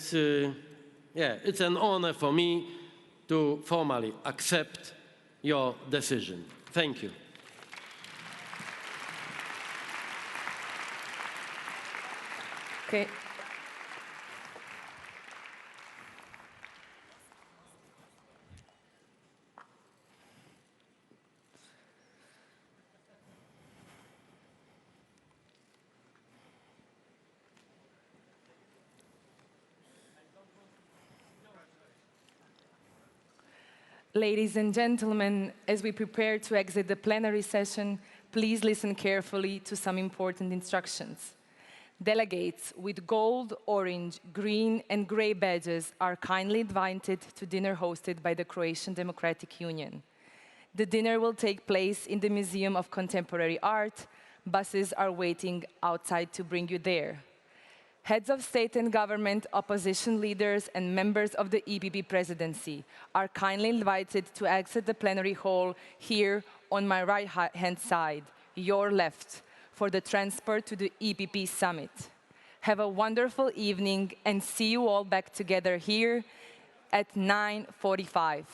yeah, it's an honor for me to formally accept your decision. Thank you. Okay. Ladies and gentlemen, as we prepare to exit the plenary session, please listen carefully to some important instructions. Delegates with gold, orange, green, and gray badges are kindly invited to dinner hosted by the Croatian Democratic Union. The dinner will take place in the Museum of Contemporary Art. Buses are waiting outside to bring you there. Heads of state and government, opposition leaders, and members of the EPP presidency are kindly invited to exit the plenary hall here on my right-hand side, your left, for the transport to the EPP summit. Have a wonderful evening and see you all back together here at 9:45.